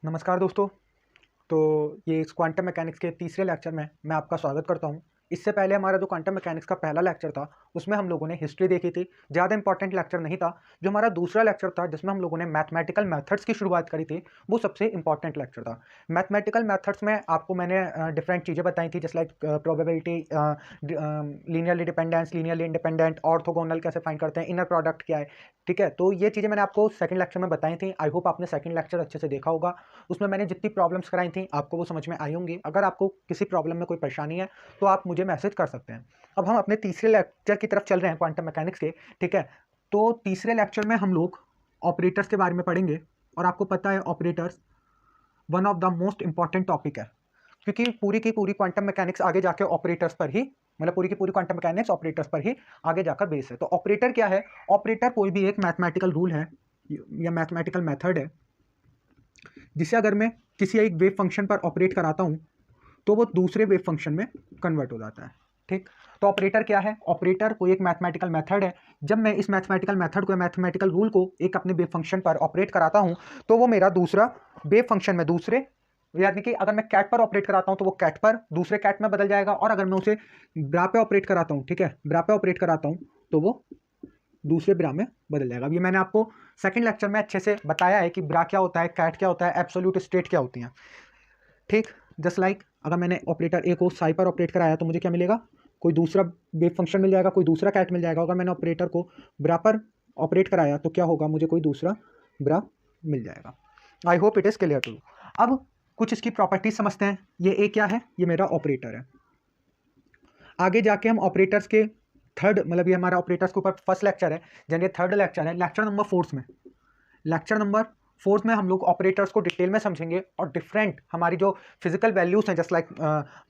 नमस्कार दोस्तों। तो ये इस क्वांटम मैकेनिक्स के तीसरे लेक्चर में मैं आपका स्वागत करता हूं। इससे पहले हमारा जो क्वांटम मैकेनिक्स का पहला लेक्चर था उसमें हम लोगों ने हिस्ट्री देखी थी। ज़्यादा इंपॉर्टेंट लेक्चर नहीं था। जो हमारा दूसरा लेक्चर था जिसमें हम लोगों ने मैथमेटिकल मेथड्स की शुरुआत करी थी, वो सबसे इंपॉर्टेंट लेक्चर था। मैथमेटिकल मेथड्स में आपको मैंने डिफरेंट चीज़ें बताई थी, जैसे like probability, linearly dependence, linearly independent, orthogonal कैसे फाइंड करते हैं, इनर प्रोडक्ट क्या है। ठीक है, तो ये चीज़ें मैंने आपको सेकंड लेक्चर में बताई थी। आई होप आपने सेकंड लेक्चर अच्छे से देखा होगा। उसमें मैंने जितनी प्रॉब्लम्स कराई थी आपको वो समझ में आई होंगी। अगर आपको किसी प्रॉब्लम में कोई परेशानी है तो आप मुझे मैसेज कर सकते हैं। अब हम अपने तीसरे लेक्चर की तरफ चल रहे हैं क्वांटम मैकेनिक्स के। ठीक है, तो तीसरे लेक्चर में हम लोग ऑपरेटर्स के बारे में पढ़ेंगे। और आपको पता है operators one of the most important topic है, क्योंकि पूरी की पूरी क्वांटम मैकेनिक्स आगे जाके ऑपरेटर्स पर ही, मतलब पूरी की पूरी क्वांटम मैकेनिक्स ऑपरेटर्स पर ही आगे जाकर बेस है। तो ऑपरेटर क्या है? ऑपरेटर कोई भी एक मैथमेटिकल रूल है या मैथमेटिकल मेथड है जिसे अगर मैं किसी एक वेव फंक्शन पर ऑपरेट कराता हूं तो वो दूसरे वेव फंक्शन में कन्वर्ट हो जाता है। ठीक, तो ऑपरेटर क्या है? ऑपरेटर कोई एक मैथमेटिकल मेथड है। जब मैं इस मैथमेटिकल मेथड को, मैथमेटिकल रूल को एक अपने वेव फंक्शन पर ऑपरेट कराता हूं तो वो मेरा दूसरा वेव फंक्शन में, दूसरे, यानी कि अगर मैं कैट पर ऑपरेट कराता हूं तो वो कैट पर दूसरे कैट में बदल जाएगा, और अगर मैं उसे ब्रा पे ऑपरेट कराता हूं, ठीक है, ब्रा पे ऑपरेट कराता हूं तो वो दूसरे ब्रा में बदल जाएगा। अब ये मैंने आपको सेकंड लेक्चर में अच्छे से बताया है कि ब्रा क्या होता है, कैट क्या होता है, एब्सोल्यूट स्टेट क्या होती है। ठीक, जस्ट लाइक अगर मैंने ऑपरेटर ए को साई पर ऑपरेट कराया तो मुझे क्या मिलेगा? कोई दूसरा वेव फंक्शन मिल जाएगा, कोई दूसरा कैट मिल जाएगा। अगर मैंने ऑपरेटर को ब्रा पर ऑपरेट कराया तो क्या होगा? मुझे कोई दूसरा ब्रा मिल जाएगा। I hope it is clear to you. अब कुछ इसकी प्रॉपर्टीज समझते हैं। ये ए क्या है? ये मेरा ऑपरेटर है। आगे जाके हम ऑपरेटर्स के थर्ड, मतलब ये हमारा ऑपरेटर्स के ऊपर फर्स्ट लेक्चर है, यानी ये थर्ड लेक्चर है। लेक्चर नंबर फोर्थ में, लेक्चर नंबर फोर्थ में हम लोग ऑपरेटर्स को डिटेल में समझेंगे और डिफरेंट हमारी जो फिजिकल वैल्यूज हैं, just like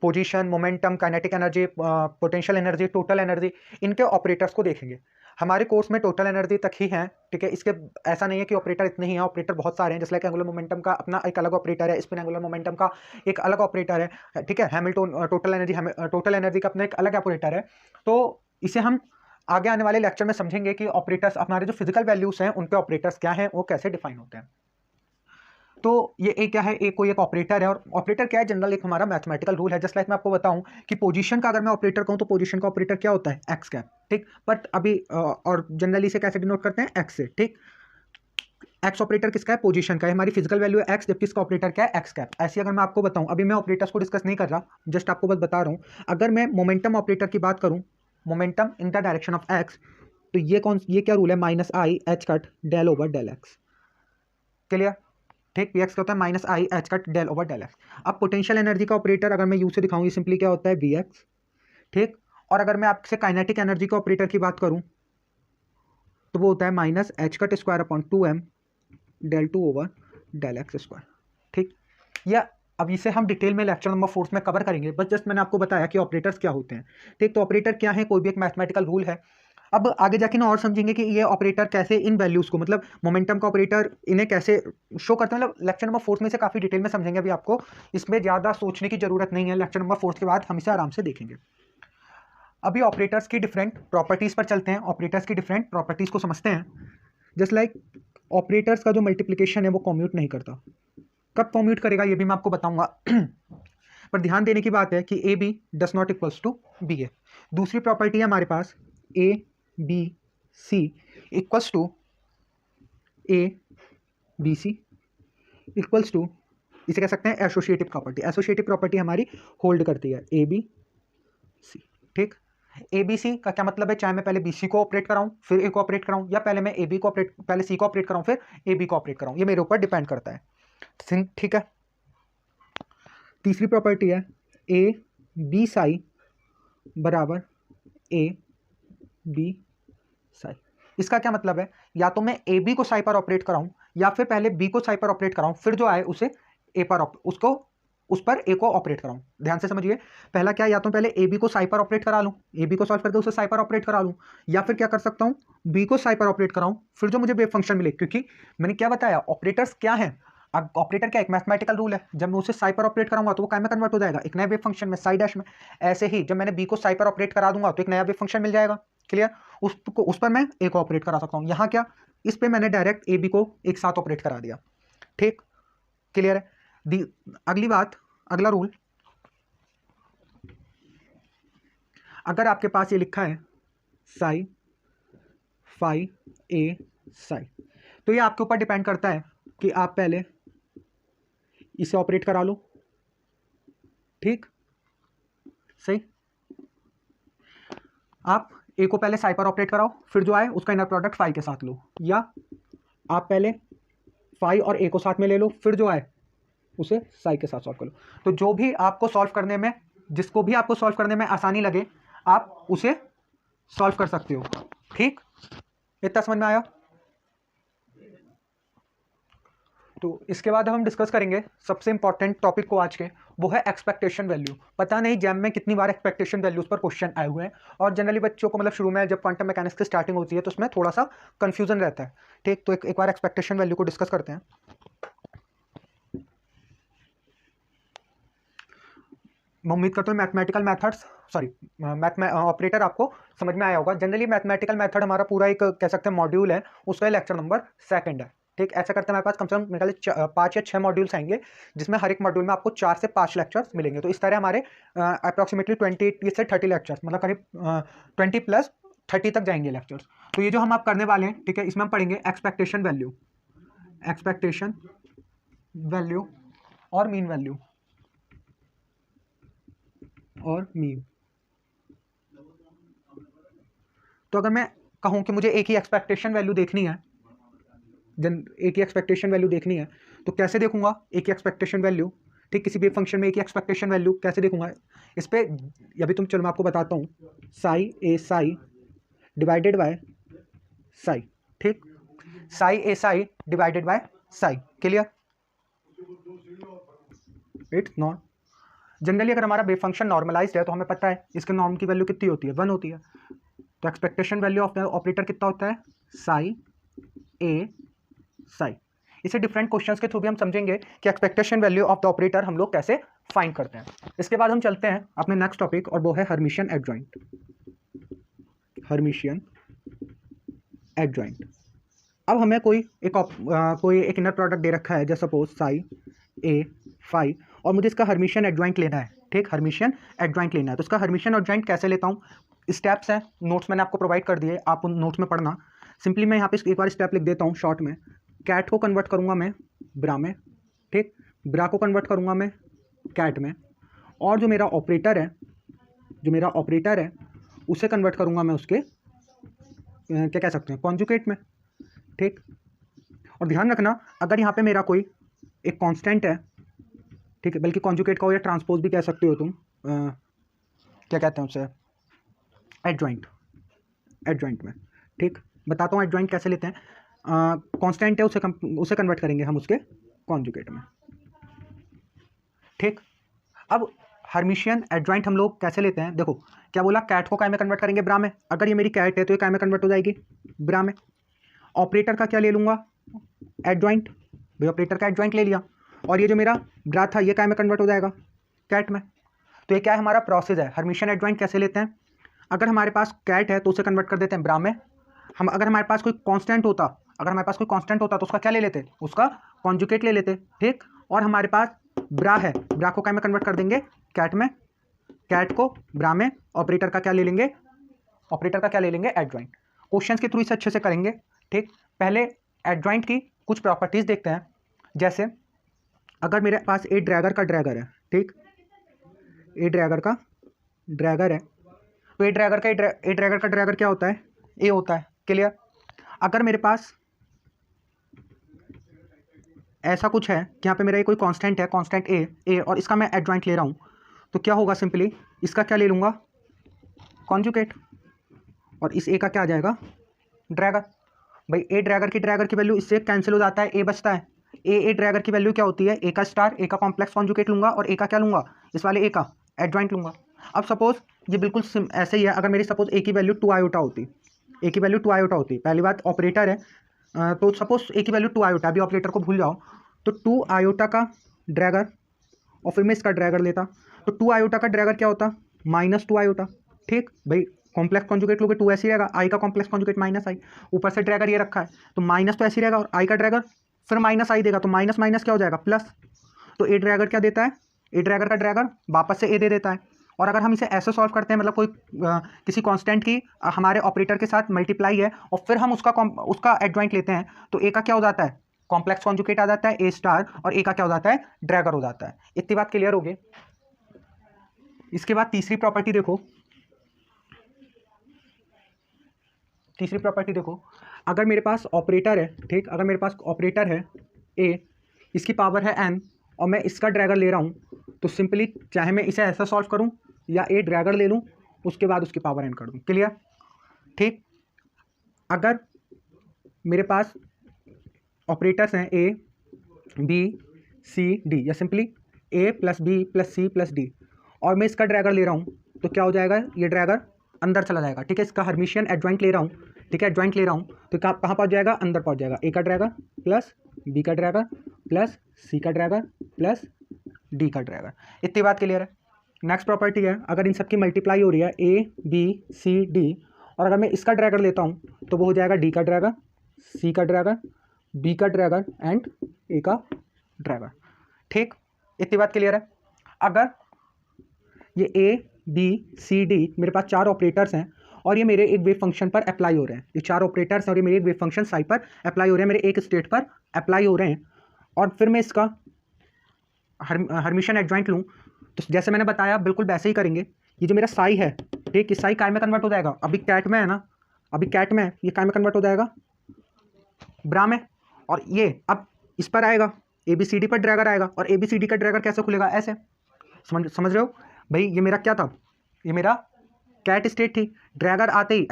position, momentum, kinetic energy, potential energy, total energy, इनके ऑपरेटर्स को देखेंगे। हमारे कोर्स में टोटल एनर्जी तक ही है। ठीक है, इसके ऐसा नहीं है कि ऑपरेटर इतने ही हैं, ऑपरेटर बहुत सारे हैं। जस्ट लाइक एंगुलर मोमेंटम का अपना एक अलग ऑपरेटर है, स्पिन एंगुलर मोमेंटम का एक अलग ऑपरेटर है। ठीक है, हैमिल्टन टोटल एनर्जी का अपना एक अलग ऑपरेटर है। तो इसे हम आगे आने वाले लेक्चर में समझेंगे कि ऑपरेटर्स, हमारे जो फिजिकल वैल्यूज हैं उनके ऑपरेटर्स क्या हैं, वो कैसे डिफाइन होते हैं। तो ये ए क्या है? ए कोई एक ऑपरेटर है। और ऑपरेटर क्या है? जनरल एक हमारा मैथमेटिकल रूल है। जस्ट लाइक मैं आपको बताऊं कि पोजीशन का अगर मैं ऑपरेटर कहूं तो पोजीशन का ऑपरेटर क्या होता है? X cap. ठीक, बट अभी और जनरली इसे कैसे डिनोट करते हैं? एक्स से। ठीक, एक्स ऑपरेटर किसका है? पोजीशन का है। हमारी फिजिकल वैल्यू है एक्स, जबकि इसका ऑपरेटर क्या है? X cap. ऐसी अगर मैं आपको बताऊं, अभी मैं ऑपरेटर्स को डिस्कस नहीं कर रहा, जस्ट आपको बस बता रहा हूं। अगर मैं मोमेंटम ऑपरेटर की बात करूं, momentum in the direction of x, तो ये क्या रूल है? Minus i h cut del over del x. Clear? ठीक, पी एक्स क्या होता है? Minus i h cut del over del x. अब पोटेंशियल एनर्जी का ऑपरेटर अगर मैं यू से दिखाऊं, ये सिंपली क्या होता है? V x. ठीक, और अगर मैं आपसे काइनेटिक एनर्जी के ऑपरेटर की बात करूं तो वो होता है minus h cut square upon 2m del 2 over del x square. ठीक, या अब इसे हम डिटेल में लेक्चर नंबर 4 में कवर करेंगे। बस जस्ट मैंने आपको बताया कि ऑपरेटर्स क्या होते हैं। ठीक, तो ऑपरेटर क्या है? कोई भी एक मैथमेटिकल रूल है। अब आगे जाके ना और समझेंगे कि ये ऑपरेटर कैसे इन वैल्यूज को, मतलब मोमेंटम का ऑपरेटर इन्हें कैसे शो करते हैं। मतलब लेक्चर नंबर 4 में से काफी डिटेल में समझेंगे। अभी आपको इसमें ज्यादा सोचने की जरूरत नहीं है। लेक्चर नंबर 4 के बाद हम इसे आराम से देखेंगे। अभी ऑपरेटर्स की डिफरेंट प्रॉपर्टीज पर चलते हैं। ऑपरेटर्स की डिफरेंट प्रॉपर्टीज को समझते हैं। जस्ट लाइक ऑपरेटर्स का जो मल्टीप्लीकेशन है वो कॉम्यूट नहीं करता। कब कॉम्यूट करेगा ये भी मैं आपको बताऊंगा। पर ध्यान देने की बात है कि A B does not equals to B A. दूसरी प्रॉपर्टी है हमारे पास A B C equals to A B C equals to, इसे कह सकते हैं एसोसिएटिव प्रॉपर्टी। एसोसिएटिव प्रॉपर्टी हमारी होल्ड करती है ए बी सी। ठीक, ए बी सी का क्या मतलब है? चाहे मैं पहले बी सी को ऑपरेट कराऊं फिर ए को ऑपरेट कराऊं, या पहले मैं ए बी को ऑपरेट, पहले सी को ऑपरेट कराऊं फिर ए बी को ऑपरेट कराऊं, ये मेरे ऊपर डिपेंड करता है। ठीक है, तीसरी प्रॉपर्टी है ए बी साई बराबर ए बी साई। इसका क्या मतलब है? या तो मैं ए बी को साई पर ऑपरेट कराऊं, या फिर पहले बी को साई पर ऑपरेट कराऊं, फिर जो आए उसे ए पर उसको उस पर ए को ऑपरेट कराऊं। ध्यान से समझिए, पहला क्या? या तो पहले ए बी को साई पर ऑपरेट करा लूं, ए बी को सॉल्व करके उसे साई पर ऑपरेट करा लूं, या फिर क्या कर सकता हूं? बी को साई पर ऑपरेट कराऊं, फिर जो मुझे वेव फंक्शन मिले। क्योंकि मैंने क्या बताया, ऑपरेटर्स क्या है? अब ऑपरेटर क्या? एक मैथमेटिकल रूल है। जब मैं उसे साई पर ऑपरेट कराऊंगा तो वो काय में कन्वर्ट हो जाएगा? एक नया वेव फंक्शन में, साई डैश में। ऐसे ही जब मैंने बी को साई पर ऑपरेट करा दूंगा तो एक नया वेव फंक्शन मिल जाएगा। क्लियर? उस पर मैं ए को ऑपरेट करा सकता हूं। यहाँ क्या? इस पे मैंने डायरेक्ट ए बी को एक साथ ऑपरेट करा दिया। ठीक, क्लियर है? अगली बात, अगला रूल, अगर आपके पास ये लिखा है साई फाई ए साई, तो ये आपके ऊपर डिपेंड करता है कि आप पहले इसे ऑपरेट करा लो, ठीक, सही। आप ए को पहले साई पर ऑपरेट कराओ, फिर जो आए उसका इनर प्रोडक्ट फाई के साथ लो, या आप पहले फाई और ए को साथ में ले लो, फिर जो आए उसे साई के साथ सॉल्व कर लो। तो जो भी आपको सॉल्व करने में, जिसको भी आपको सॉल्व करने में आसानी लगे, आप उसे सॉल्व कर सकते हो, ठीक। इतना समझ में आया? तो इसके बाद हम डिस्कस करेंगे सबसे इंपॉर्टेंट टॉपिक को आज के, वो है एक्सपेक्टेशन वैल्यू। पता नहीं जैम में कितनी बार एक्सपेक्टेशन वैल्यूज पर क्वेश्चन आए हुए हैं, और जनरली बच्चों को मतलब शुरू में जब क्वांटम मैकेनिक्स की स्टार्टिंग होती है तो उसमें थोड़ा सा कंफ्यूजन रहता है, ठीक। तो एक बार एक्सपेक्टेशन वैल्यू को डिस्कस करते हैं। मैं उम्मीद करता हूँ मैथमेटिकल मेथड्स, सॉरी ऑपरेटर आपको समझ में आया होगा। जनरली मैथमेटिकल मेथड हमारा पूरा एक कह सकते हैं मॉड्यूल है, उसका लेक्चर नंबर 2 है, ठीक। ऐसा करते हैं हमारे पास कम से कम मेरे ख्याल 5 या 6 मॉड्यूल्स आएंगे, जिसमें हर एक मॉड्यूल में आपको 4 से 5 लेक्चर्स मिलेंगे। तो इस तरह हमारे अप्रॉक्सीमेटली 20 से 30 लेक्चर्स, मतलब करीब 20 प्लस 30 तक जाएंगे लेक्चर्स। तो ये जो हम आप करने वाले हैं, ठीक है, इसमें हम पढ़ेंगे एक्सपेक्टेशन वैल्यू और मीन वैल्यू और मीन। तो अगर मैं कहूं कि मुझे एक ही एक्सपेक्टेशन वैल्यू देखनी है, एक ही एक्सपेक्टेशन वैल्यू देखनी है, तो कैसे देखूंगा एक ही एक्सपेक्टेशन वैल्यू, ठीक। किसी भी फंक्शन में एक ही एक्सपेक्टेशन वैल्यू कैसे देखूंगा, इस पे अभी चलो मैं आपको बताता हूँ, psi A psi divided by psi, ठीक। Psi A psi divided by psi, clear? It's not, generally अगर हमारा वेव फंक्शन नॉर्मलाइज्ड है तो हमें पता है इसके नॉर्म की वैल्यू कितनी होती है, 1 होती है। तो expectation value of the operator कितना होता है, साई ए साई। इसे डिफरेंट क्वेश्चंस के थ्रू भी हम समझेंगे कि expectation value of the operator हम लोग कैसे फाइंड करते हैं। इसके बाद हम चलते हैं अपने नेक्स्ट टॉपिक, और वो है हर्मिशियन एडजॉइंट। Hermitian adjoint. अब हमें कोई एक इनर प्रोडक्ट दे रखा है, जैसे सपोज साई ए फाई, और मुझे इसका हर्मिशियन एडजॉइंट लेना है, ठीक। हर्मिशियन एडजॉइंट लेना है, तो इसका हर्मिशियन एडजॉइंट कैसे लेता हूँ, स्टेप्स हैं, नोट्स मैंने आपको प्रोवाइड कर दिए, आप उन नोट्स में पढ़ना। सिंपली मैं यहाँ पे एक बार स्टेप लिख देता हूँ शॉर्ट में। कैट को कन्वर्ट करूँगा मैं ब्रा में, ठीक। ब्रा को कन्वर्ट करूँगा मैं कैट में, और जो मेरा ऑपरेटर है उसे कन्वर्ट करूँगा मैं उसके क्या कह सकते हैं, कॉन्जुगेट में, ठीक। और ध्यान रखना, अगर यहाँ पे मेरा कोई एक कांस्टेंट है, ठीक है, बल्कि कॉन्जुगेट का हो या ट्रांसपोज भी कह सकते हो तुम, क्या कहते हैं उसे, एडजॉइंट में, ठीक। बताता हूँ एडजॉइंट कैसे लेते हैं। कांस्टेंट है, उसे कन्वर्ट करेंगे हम उसके कॉन्जुगेट में, ठीक। अब हर्मिशियन एडजॉइंट हम लोग कैसे लेते हैं, देखो क्या बोला, कैट को काय में कन्वर्ट करेंगे, ब्रा में। अगर ये मेरी कैट है तो ये काय में कन्वर्ट हो जाएगी, ब्रा में। ऑपरेटर का क्या ले लूँगा, एडजॉइंट, भाई ऑपरेटर का एडजॉइंट ले लिया, और ये जो मेरा ब्रा था ये काय में कन्वर्ट हो जाएगा, कैट में। तो ये क्या है, हमारा प्रोसेस है। हर्मिशियन एडजॉइंट कैसे लेते हैं, अगर हमारे पास कैट है तो उसे कन्वर्ट कर देते हैं ब्रा में। अगर हमारे पास कोई कांस्टेंट होता तो उसका क्या ले लेते, उसका कॉन्जुगेट ले लेते, ठीक। और हमारे पास ब्रा है, ब्रा को क्या में कन्वर्ट कर देंगे, कैट में। कैट को ब्रा में, ऑपरेटर का क्या ले लेंगे, एडजॉइंट। क्वेश्चंस के थ्रू इसे अच्छे से करेंगे, ठीक। पहले एडजॉइंट की कुछ प्रॉपर्टीज देखते हैं, जैसे अगर मेरे पास ए ड्रैगर का ड्रैगर है, ठीक, ए ड्रैगर का ड्रैगर है, तो ए ड्रैगर का ड्रैगर क्या होता है, ए होता है, क्लियर। अगर मेरे पास ऐसा कुछ है कि यहाँ पे मेरा ये कोई कांस्टेंट है, कांस्टेंट ए, और इसका मैं एडजॉइंट ले रहा हूँ, तो क्या होगा, सिंपली इसका क्या ले लूँगा, कॉन्जुगेट, और इस ए का क्या आ जाएगा, ड्रैगर। भाई ए ड्रैगर की वैल्यू इससे कैंसिल हो जाता है, ए बचता है। ए ड्रैगर की वैल्यू क्या होती है, ए का स्टार, ए का कॉम्प्लेक्स कॉन्जुगेट लूँगा, और ए का क्या लूँगा, इस वाले ए का एडजॉइंट लूँगा। अब सपोज ये बिल्कुल ऐसे ही है, अगर मेरी सपोज ए की वैल्यू 2 आयोटा होती, पहली बात ऑपरेटर है, तो सपोज ए की वैल्यू 2 आयोटा, अभी ऑपरेटर को भूल जाओ, तो 2 आयोटा का ड्रैगर, और फिर मैं इसका ड्रैगर लेता, तो 2 आयोटा का ड्रैगर क्या होता, -2 आयोटा, ठीक। भाई कॉम्प्लेक्स कॉन्जुगेट लोगे 2 ऐसे ही रहेगा, आई का कॉम्प्लेक्स कॉन्जुगेट -i, ऊपर से ड्रैगर ये रखा है तो माइनस तो ऐसे ही रहेगा, और आई का ड्रैगर फिर माइनस आई देगा, तो माइनस माइनस क्या हो जाएगा, प्लस। तो ए ड्रैगर क्या देता है, ए ड्रैगर का ड्रैगर वापस से ए दे देता है। और अगर हम इसे ऐसे सॉल्व करते हैं, मतलब कोई किसी कांस्टेंट की हमारे ऑपरेटर के साथ मल्टीप्लाई है और फिर हम उसका एडजॉइंट लेते हैं, तो ए का क्या हो जाता है, कॉम्प्लेक्स कॉन्जुगेट आ जाता है ए स्टार, और ए का क्या हो जाता है, ड्रैगर हो जाता है। इतनी बात क्लियर होगी। इसके बाद तीसरी प्रॉपर्टी देखो, तीसरी प्रॉपर्टी देखो, अगर मेरे पास ऑपरेटर है, ठीक, अगर मेरे पास ऑपरेटर है ए, इसकी पावर है n, और मैं इसका ड्रैगर ले रहा हूँ, तो सिंपली चाहे मैं इसे ऐसा सॉल्व करूँ या ए ड्रैगर ले लूँ, उसके बाद उसकी पावर n कर दूँ। क्लियर, ठीक। अगर मेरे पास ऑपरेटर्स हैं ए बी सी डी, या simply A plus B plus C plus D, और मैं इसका ड्रैगर ले रहा हूँ, तो क्या हो जाएगा, ये ड्रैगर अंदर चला जाएगा। ठीक है, इसका हर्मिशियन एडजॉइंट ले रहा हूँ, ठीक है, एडजॉइंट ले रहा हूँ, तो कहाँ पहुँच जाएगा, अंदर पहुँच जाएगा। ए का ड्रैगर प्लस बी का ड्रैगर प्लस सी का ड्रैगर प्लस डी का ड्रैगर। इतनी बात क्लियर है। नेक्स्ट प्रॉपर्टी है, अगर इन सब की मल्टीप्लाई हो रही है ए बी सी डी, और अगर मैं इसका ड्रैगर लेता हूँ, तो वो हो जाएगा डी का ड्रैगर, सी का ड्रैगर, बी का ड्रैगर एंड ए का ड्रैगर। ठीक, इतनी बात क्लियर है। अगर ये ए बी सी डी मेरे पास चार ऑपरेटर्स हैं, और ये मेरे एक वेव फंक्शन पर अप्लाई हो रहे हैं, ये चार ऑपरेटर्स हैं और ये मेरे एक वेव फंक्शन साई पर अप्लाई हो रहे हैं, मेरे एक स्टेट पर अप्लाई हो रहे हैं, और फिर मैं इसका हर्मिशियन एडजॉइंट लूँ, तो जैसे मैंने बताया बिल्कुल वैसे ही करेंगे। ये जो मेरा साई है, ठीक, इस साई काय में कन्वर्ट हो जाएगा, अभी कैट में है ना, अभी कैट में है, ये काय में कन्वर्ट हो जाएगा, ब्रा में। और ये अब इस पर आएगा, ए बी सी डी पर ड्रैगर आएगा, और ए बी सी डी का ड्रैगर कैसे खुलेगा, ऐसे। समझ रहे हो भाई, ये मेरा क्या था, ये मेरा कैट स्टेट थी, ड्रैगर आते ही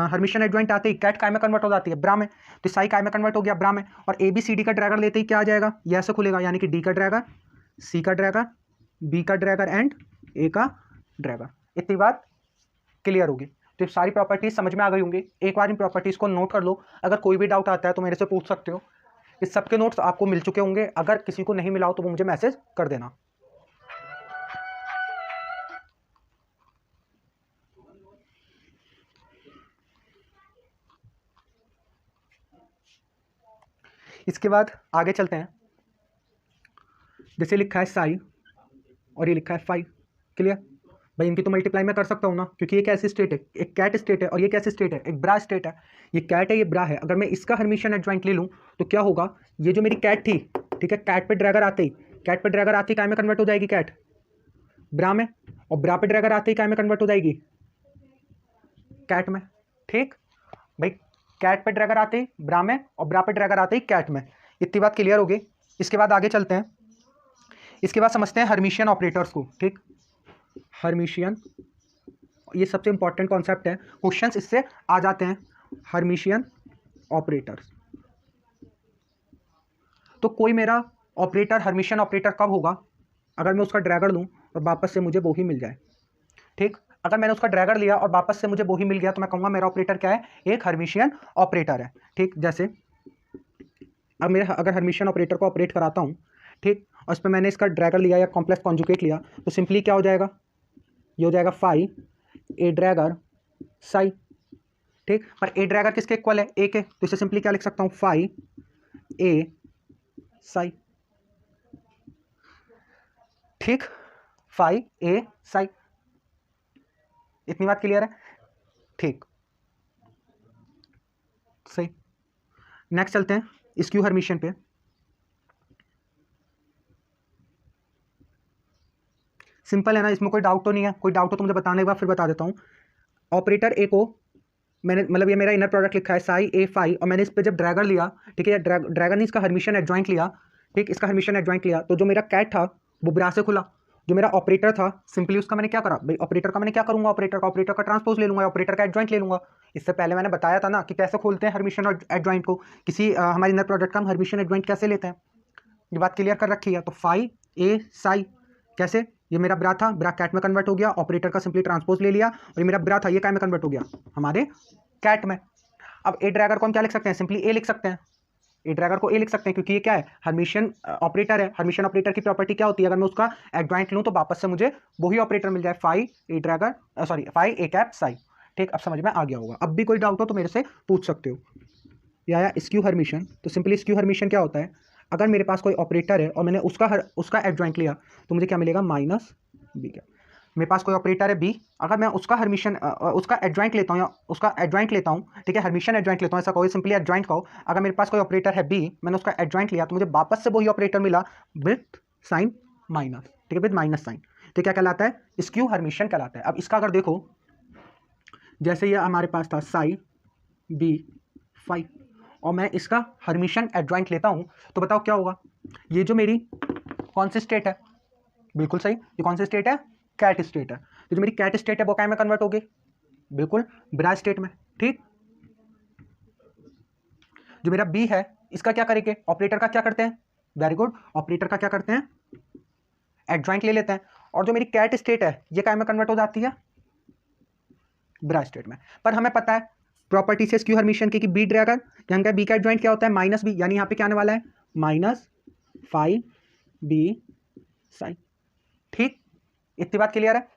हर्मिशियन एडजॉइंट आते ही कैट काय में कन्वर्ट हो जाती है, ब्रा में, तो साई काय में कन्वर्ट हो गया, ब्रा में। और ए बी सी डी का ड्रैगर लेते ही क्या आ जाएगा, ये ऐसे खुलेगा, यानी कि डी का ड्रैगर, सी का ड्रैगर, बी का ड्रैगर एंड ए का ड्रैगर। इतनी बात क्लियर होगी। तो ये सारी प्रॉपर्टीज समझ में आ गई होंगी। एक बार इन प्रॉपर्टीज को नोट कर लो, अगर कोई भी डाउट आता है तो मेरे से पूछ सकते हो। इस सबके नोट्स आपको मिल चुके होंगे, अगर किसी को नहीं मिला हो तो वो मुझे मैसेज कर देना। इसके बाद आगे चलते हैं। जैसे लिखा है साई और ये लिखा है फाई, क्लियर भाई, इनकी तो मल्टीप्लाई मैं कर सकता हूँ ना, क्योंकि ये कैसी स्टेट है, एक कैट स्टेट है और ये कैसी स्टेट है, एक ब्रा स्टेट है। ये कैट है, ये ब्रा है। अगर मैं इसका हर्मिशियन एडजॉइंट ले लूँ तो क्या होगा, ये जो मेरी कैट थी, ठीक है, कैट पे ड्रैगर आते ही, कैट पे ड्रैगर आते ही काय में कन्वर्ट हो जाएगी, कैट ब्रा में, और ब्रा पे ड्रैगर आते ही काय में कन्वर्ट हो जाएगी, कैट में। ठीक भाई, कैट पे ड्रैगर आते ही ब्रा में, और ब्रा पे ड्रैगर आते ही कैट में। इतनी बात क्लियर होगी। इसके बाद आगे चलते हैं। इसके बाद समझते हैं हर्मिशियन ऑपरेटर्स को। ठीक, हर्मिशियन, ये सबसे इंपॉर्टेंट कॉन्सेप्ट है, क्वेश्चंस इससे आ जाते हैं। हर्मिशियन ऑपरेटर्स, तो कोई मेरा ऑपरेटर हर्मिशियन ऑपरेटर कब होगा, अगर मैं उसका ड्रैगर लूँ और वापस से मुझे वो ही मिल जाए। ठीक, अगर मैंने उसका ड्रैगर लिया और वापस से मुझे वो ही मिल गया, तो मैं कहूँगा मेरा ऑपरेटर क्या है, एक हर्मिशियन ऑपरेटर है। ठीक, जैसे अब मेरे अगर हर्मिशियन ऑपरेटर को ऑपरेट कराता हूँ, ठीक, और उस पर मैंने इसका ड्रैगर लिया या कॉम्प्लेक्स कॉन्जुगेट लिया, तो सिंपली क्या हो जाएगा, ये हो जाएगा फाई ए ड्रैगर साई। ठीक, पर ए ड्रैगर किसके इक्वल है, ए के, तो इसे सिंपली क्या लिख सकता हूँ, फाई ए साई। ठीक, फाई ए साई। इतनी बात क्लियर है। ठीक, सही। नेक्स्ट चलते हैं स्क्यू हर्मिशियन पे। सिंपल है ना, इसमें कोई डाउट तो नहीं है, कोई डाउट हो तो मुझे बताने के बाद फिर बता देता हूँ। ऑपरेटर ए को मैंने, मतलब ये मेरा इनर प्रोडक्ट लिखा है साई ए फाई, और मैंने इस पर जब ड्रैगर लिया, ठीक है, ड्रैगर ने इसका हर्मिशियन एडजॉइंट लिया, ठीक, इसका हर्मिशियन एडजॉइंट लिया, तो जो मेरा कैट था वो ब्रा से खुला। जो मेरा ऑपरेटर था, सिंपली उसका मैंने क्या करा भाई, ऑपरेटर का मैंने क्या करूंगा, ऑपरेटर का ट्रांसपोज ले लूंगा, ऑपरेटर का एडजॉइंट ले लूंगा। इससे पहले मैंने बताया था ना कि कैसे खोलते हैं हर्मिशियन एडजॉइंट को, किसी हमारे इनर प्रोडक्ट का हम हर्मिशियन एडजॉइंट कैसे लेते हैं, ये बात क्लियर कर रखी है। तो फाई ए साई कैसे, ये मेरा ब्रा था, ब्रा कैट में कन्वर्ट हो गया, ऑपरेटर का सिंपली ट्रांसपोज ले लिया, और ये मेरा ब्रा था, ये काय में कन्वर्ट हो गया, हमारे कैट में। अब ए ड्रैगर को हम क्या लिख सकते हैं, सिंपली ए लिख सकते हैं, ए ड्रैगर को ए लिख सकते हैं, क्योंकि ये क्या है, हर्मिशियन ऑपरेटर है। हर्मिशियन ऑपरेटर की प्रॉपर्टी क्या होती है, अगर मैं उसका एडजॉइंट लूँ तो वापस से मुझे वही ऑपरेटर मिल जाए, phi A Drager, sorry phi A cap Sai. ठीक, अब समझ में आ गया होगा। अब भी कोई डाउट हो तो मेरे से पूछ सकते हो। या स्क्यू हर्मिशियन, तो सिंपली स्क्यू हर्मिशियन क्या होता है, अगर मेरे पास कोई ऑपरेटर है और मैंने उसका एडजॉइंट लिया तो मुझे क्या मिलेगा, माइनस बी कैप। मेरे पास कोई ऑपरेटर है बी, अगर मैं उसका एडजॉइंट लेता हूँ या उसका एडजॉइंट लेता हूँ, ठीक है, हर्मिशियन एडजॉइंट लेता हूँ, ऐसा कहो, सिंपली एडजॉइंट कहो। अगर मेरे पास कोई ऑपरेटर है बी, मैंने उसका एडजॉइंट लिया तो मुझे वापस से वही ऑपरेटर मिला विथ साइन माइनस, ठीक है, विद माइनस साइन, तो क्या कहलाता है, स्क्यू हर्मिशियन कहलाता है। अब इसका अगर देखो, जैसे ये हमारे पास था साई बी फाई और मैं इसका हर्मिशियन एडजॉइंट लेता हूँ, तो बताओ क्या होगा, ये जो मेरी कौन सी स्टेट है, बिल्कुल सही, ये कौन सी स्टेट है, कैट स्टेट है। तो जो मेरी कैट स्टेट है वो क्या में कन्वर्ट होगी, बिल्कुल ब्राज स्टेट में, ठीक। जो मेरा बी है इसका क्या करेंगे, ऑपरेटर का क्या करते हैं, वेरी गुड, ऑपरेटर का क्या करते हैं, एडजॉइंट ले लेते हैं। और जो मेरी कैट स्टेट है ये क्या में कन्वर्ट हो जाती है, ब्राज स्टेट में। पर हमें पता है प्रॉपर्टी से स्क्यू हर्मिशियन की, बी ड्रैगन, यहाँ का बी का एडजॉइंट क्या होता है, माइनस बी, यानी यहाँ पे क्या आने वाला है, माइनस फाइव बी साइन, ठीक, इतनी बात क्लियर है।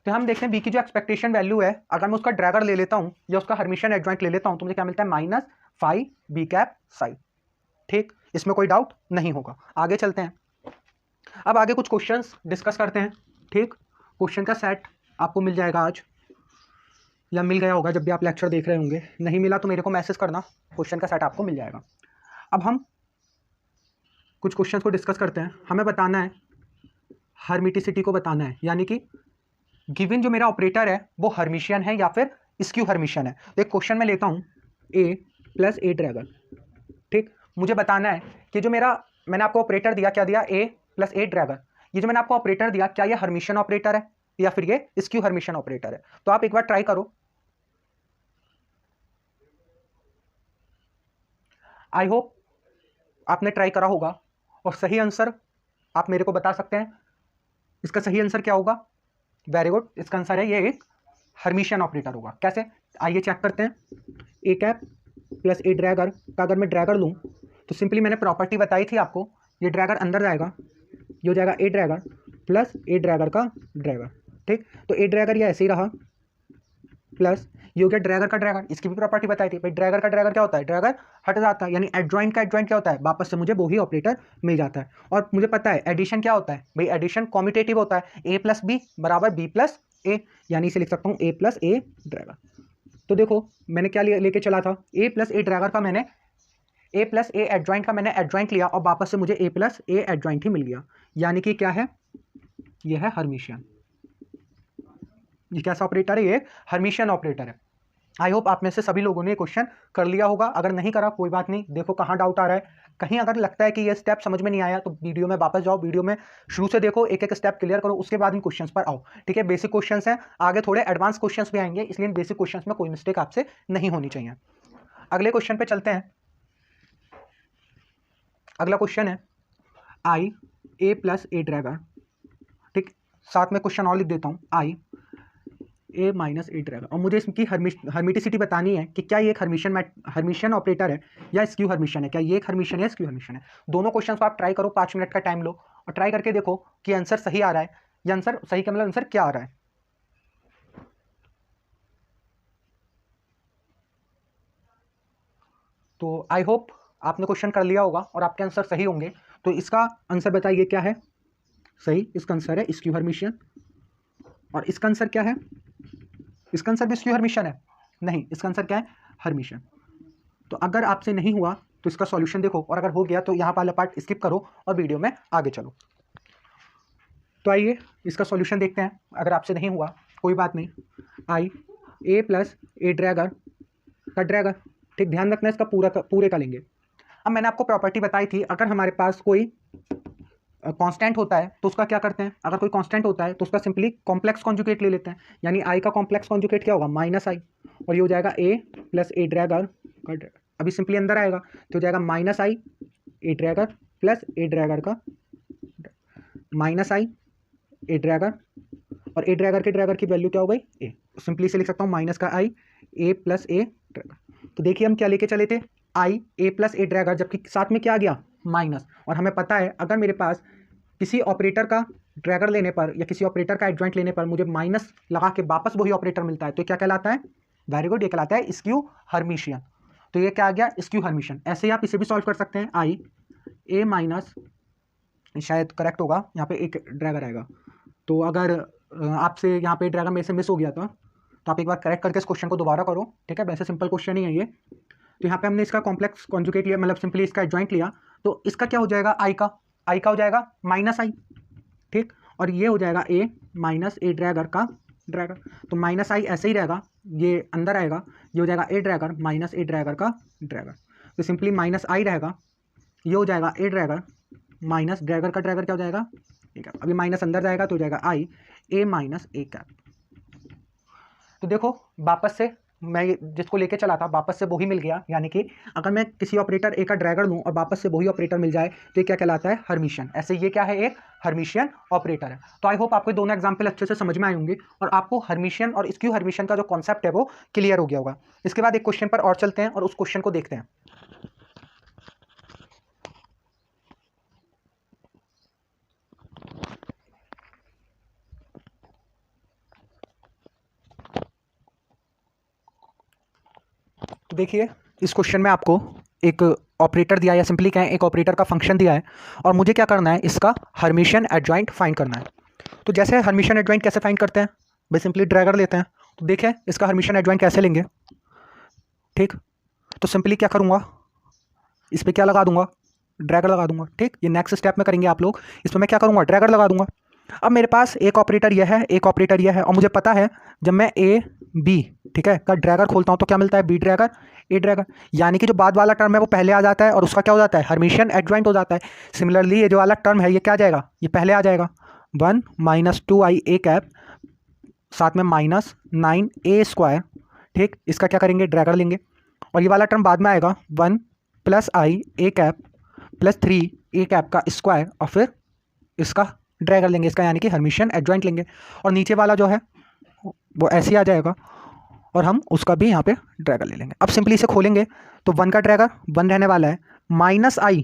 तो हम देखते हैं बी की जो एक्सपेक्टेशन वैल्यू है, अगर मैं उसका ड्रैगर ले लेता हूं या उसका हर्मिशियन एडजॉइंट ले लेता हूं तो मुझे क्या मिलता है, minus five B cap sign, ठीक, इसमें कोई डाउट नहीं होगा। आगे चलते हैं, अब आगे कुछ क्वेश्चंस डिस्कस करते हैं, ठीक। क्वेश्चन का सेट आपको मिल जाएगा आज, या मिल गया होगा जब भी आप लेक्चर देख रहे होंगे, नहीं मिला तो मेरे को मैसेज करना, क्वेश्चन का सेट आपको मिल जाएगा। अब हम कुछ क्वेश्चंस को डिस्कस करते हैं। हमें बताना है हर्मिटिसिटी को बताना है, यानी कि गिवन जो मेरा ऑपरेटर है वो हर्मिशियन है या फिर स्क्यू हर्मिशियन है। तो एक क्वेश्चन मैं लेता हूं ए प्लस ए ड्रैगन, ठीक, मुझे बताना है कि जो मैंने आपको ऑपरेटर दिया, क्या दिया, ए प्लस ए ड्रैगन, ये जो मैंने आपको ऑपरेटर दिया क्या ये हर्मिशियन ऑपरेटर है या फिर ये स्क्यू हर्मिशियन ऑपरेटर है। तो आप एक बार ट्राई करो, आई होप आपने ट्राई करा होगा और सही आंसर आप मेरे को बता सकते हैं। इसका सही आंसर क्या होगा, वेरी गुड, इसका आंसर है ये एक हर्मिशियन ऑपरेटर होगा। कैसे, आइए चेक करते हैं। A cap plus A Drager का अगर मैं ड्रैगर लूँ तो सिंपली मैंने प्रॉपर्टी बताई थी आपको, ये ड्रैगर अंदर जाएगा, ये हो जाएगा ए ड्रैगर प्लस ए ड्रैगर का ड्रैगर, ठीक। तो ए ड्रैगर ये ऐसे ही रहा, प्लस ये हो गया ड्रैगर का ड्रैगर, इसकी भी प्रॉपर्टी बताई थी भाई, ड्रैगर का ड्रैगर क्या होता है, ड्रैगर हट जाता है, यानी एडजॉइंट का एडजॉइंट क्या होता है, वापस से मुझे वही ऑपरेटर मिल जाता है। और मुझे पता है एडिशन क्या होता है भाई, एडिशन कॉम्यूटेटिव होता है, ए प्लस बी बराबर बी प्लस ए, यानी इसे लिख सकता हूँ ए प्लस ए ड्रैगर। तो देखो मैंने क्या लेके चला था, ए प्लस ए ड्रैगर का मैंने ए प्लस ए एडजॉइंट का मैंने एडजॉइंट लिया और वापस से मुझे ए प्लस ए एडजॉइंट ही मिल गया, यानी कि क्या है, ये है हर्मिशियन। ये कैसा ऑपरेटर है, ये हर्मिशियन ऑपरेटर है। आई होप आप में से सभी लोगों ने क्वेश्चन कर लिया होगा, अगर नहीं करा कोई बात नहीं, देखो कहाँ डाउट आ रहा है, कहीं अगर लगता है कि ये स्टेप समझ में नहीं आया तो वीडियो में वापस जाओ, वीडियो में शुरू से देखो, एक एक स्टेप क्लियर करो, उसके बाद इन क्वेश्चंस पर आओ, ठीक है। बेसिक क्वेश्चंस हैं, आगे थोड़े एडवांस क्वेश्चंस भी आएंगे, इसलिए बेसिक क्वेश्चंस में कोई मिस्टेक आपसे नहीं होनी चाहिए। अगले क्वेश्चन पे चलते हैं। अगला क्वेश्चन है आई ए प्लस ए ड्रैगर, ठीक, साथ में क्वेश्चन और लिख देता हूँ, आई ए माइनस ए ड्रैगर, और मुझे इसकी हर्मिटिसिटी बतानी है कि क्या ये एक हर्मिशियन ऑपरेटर है या स्क्यू हर्मिशियन है, क्या ये एक हर्मिशियन है स्क्यू हर्मिशियन है। दोनों क्वेश्चन को आप ट्राई करो, 5 मिनट का टाइम लो और ट्राई करके देखो कि आंसर सही आ रहा है, या आंसर सही का मतलब आंसर क्या आ रहा है। तो आई होप आपने क्वेश्चन कर लिया होगा और आपके आंसर सही होंगे। तो इसका आंसर बताइए क्या है सही, इसका आंसर है स्क्यू हर्मिशियन। और इसका आंसर क्या है, इसका आंसर भी स्क्यू हर्मिशियन है, नहीं, इसका आंसर क्या है, हर्मिशियन। तो अगर आपसे नहीं हुआ तो इसका सॉल्यूशन देखो, और अगर हो गया तो यहाँ वाला पार्ट स्किप करो और वीडियो में आगे चलो। तो आइए इसका सॉल्यूशन देखते हैं, अगर आपसे नहीं हुआ कोई बात नहीं। आई ए प्लस ए ड्रैगर का ड्रैगर, ठीक, ध्यान रखना इसका पूरे का लेंगे। अब मैंने आपको प्रॉपर्टी बताई थी, अगर हमारे पास कोई कांस्टेंट होता है तो उसका क्या करते हैं, अगर कोई कांस्टेंट होता है तो उसका सिंपली कॉम्प्लेक्स कॉन्जुगेट ले लेते हैं, यानी आई का कॉम्प्लेक्स कॉन्जुगेट क्या होगा, माइनस आई, और ये हो जाएगा ए प्लस ए ड्रैगर का, अभी सिंपली अंदर आएगा तो हो जाएगा माइनस आई ए ड्रैगर प्लस ए ड्रैगर का, माइनस आई ए ड्रैगर, और ए ड्रैगर के ड्रैगर की वैल्यू क्या हो गई, ए, सिंपली से लिख सकता हूँ माइनस का आई ए प्लस ए ड्रैगर। तो देखिए हम क्या लेके चले थे, आई ए प्लस ए ड्रैगर, जबकि साथ में क्या आ गया, माइनस, और हमें पता है अगर मेरे पास किसी ऑपरेटर का ड्रैगर लेने पर या किसी ऑपरेटर का एडजॉइंट लेने पर मुझे माइनस लगा के वापस वही ऑपरेटर मिलता है तो क्या कहलाता है, वेरी गुड, ये कहलाता है स्क्यू हर्मिशियन। तो ये क्या आ गया, स्क्यू हर्मिशियन। ऐसे ही आप इसे भी सॉल्व कर सकते हैं, आई ए माइनस, शायद करेक्ट होगा, यहाँ पे एक ड्रैगर आएगा। तो अगर आपसे यहाँ पे ड्रैगर मेरे से मिस हो गया था तो आप एक बार करेक्ट करके इस क्वेश्चन को दोबारा करो, ठीक है। वैसे सिंपल क्वेश्चन ही है ये। तो यहाँ पे हमने इसका कॉम्प्लेक्स कॉन्जुगेट लिया, मतलब सिंपली इसका एडजॉइंट लिया, तो इसका क्या हो जाएगा, आई का हो जाएगा माइनस आई, ठीक। और ये हो जाएगा ए माइनस ए ड्रैगर का ड्रैगर, तो माइनस आई ऐसे ही रहेगा, ये अंदर आएगा, ये हो जाएगा ए ड्रैगर माइनस ए ड्रैगर का ड्रैगर, तो सिंपली माइनस आई रहेगा, ये हो जाएगा ए ड्रैगर माइनस ड्रैगर का ड्रैगर क्या हो जाएगा, ठीक है। अभी माइनस अंदर जाएगा तो हो जाएगा आई ए माइनस ए कैप। तो देखो वापस से मैं जिसको लेके चला था वापस से वही मिल गया, यानी कि अगर मैं किसी ऑपरेटर ए का ड्रैगर लूँ और वापस से वही ऑपरेटर मिल जाए तो ये क्या कहलाता है, हर्मिशियन। ऐसे ये क्या है, एक हर्मिशियन ऑपरेटर है। तो आई होप आपको दोनों एग्जांपल अच्छे से समझ में आए होंगे और आपको हर्मिशियन और स्क्यू हर्मिशियन का जो कॉन्सेप्ट है वो क्लियर हो गया होगा। इसके बाद एक क्वेश्चन पर और चलते हैं और उस क्वेश्चन को देखते हैं। तो देखिए इस क्वेश्चन में आपको एक ऑपरेटर दिया है, या सिंपली कहें एक ऑपरेटर का फंक्शन दिया है और मुझे क्या करना है, इसका हर्मिशियन एडजॉइंट फाइंड करना है। तो जैसे हर्मिशियन एडजॉइंट कैसे फाइंड करते हैं, भाई सिंपली ड्रैगर लेते हैं। तो देखें इसका हर्मिशियन एडजॉइंट कैसे लेंगे, ठीक। तो सिंपली क्या करूँगा, इस पर क्या लगा दूंगा, ड्रैगर लगा दूंगा, ठीक। ये नेक्स्ट स्टेप में करेंगे आप लोग, इसमें मैं क्या करूँगा, ड्रैगर लगा दूंगा। अब मेरे पास एक ऑपरेटर यह है, एक ऑपरेटर यह है, और मुझे पता है जब मैं ए बी, ठीक है, का ड्रैगर खोलता हूँ तो क्या मिलता है, बी ड्रैगर ए ड्रैगर, यानी कि जो बाद वाला टर्म है वो पहले आ जाता है और उसका क्या हो जाता है, हर्मिशियन एडजॉइंट हो जाता है। सिमिलरली ये जो वाला टर्म है ये क्या आ जाएगा, ये पहले आ जाएगा, 1 माइनस 2i ए कैप साथ में माइनस 9a स्क्वायर, ठीक। इसका क्या करेंगे, ड्रैगर लेंगे, और ये वाला टर्म बाद में आएगा 1 plus I A cap plus 3 A cap का स्क्वायर, और फिर इसका ड्रैगर लेंगे, इसका यानी कि हर्मिशियन एडजॉइंट लेंगे, और नीचे वाला जो है वो ऐसे ही आ जाएगा और हम उसका भी यहाँ पे ड्रैगर ले लेंगे। अब सिंपली इसे खोलेंगे तो 1 का ड्रैगर 1 रहने वाला है, माइनस आई,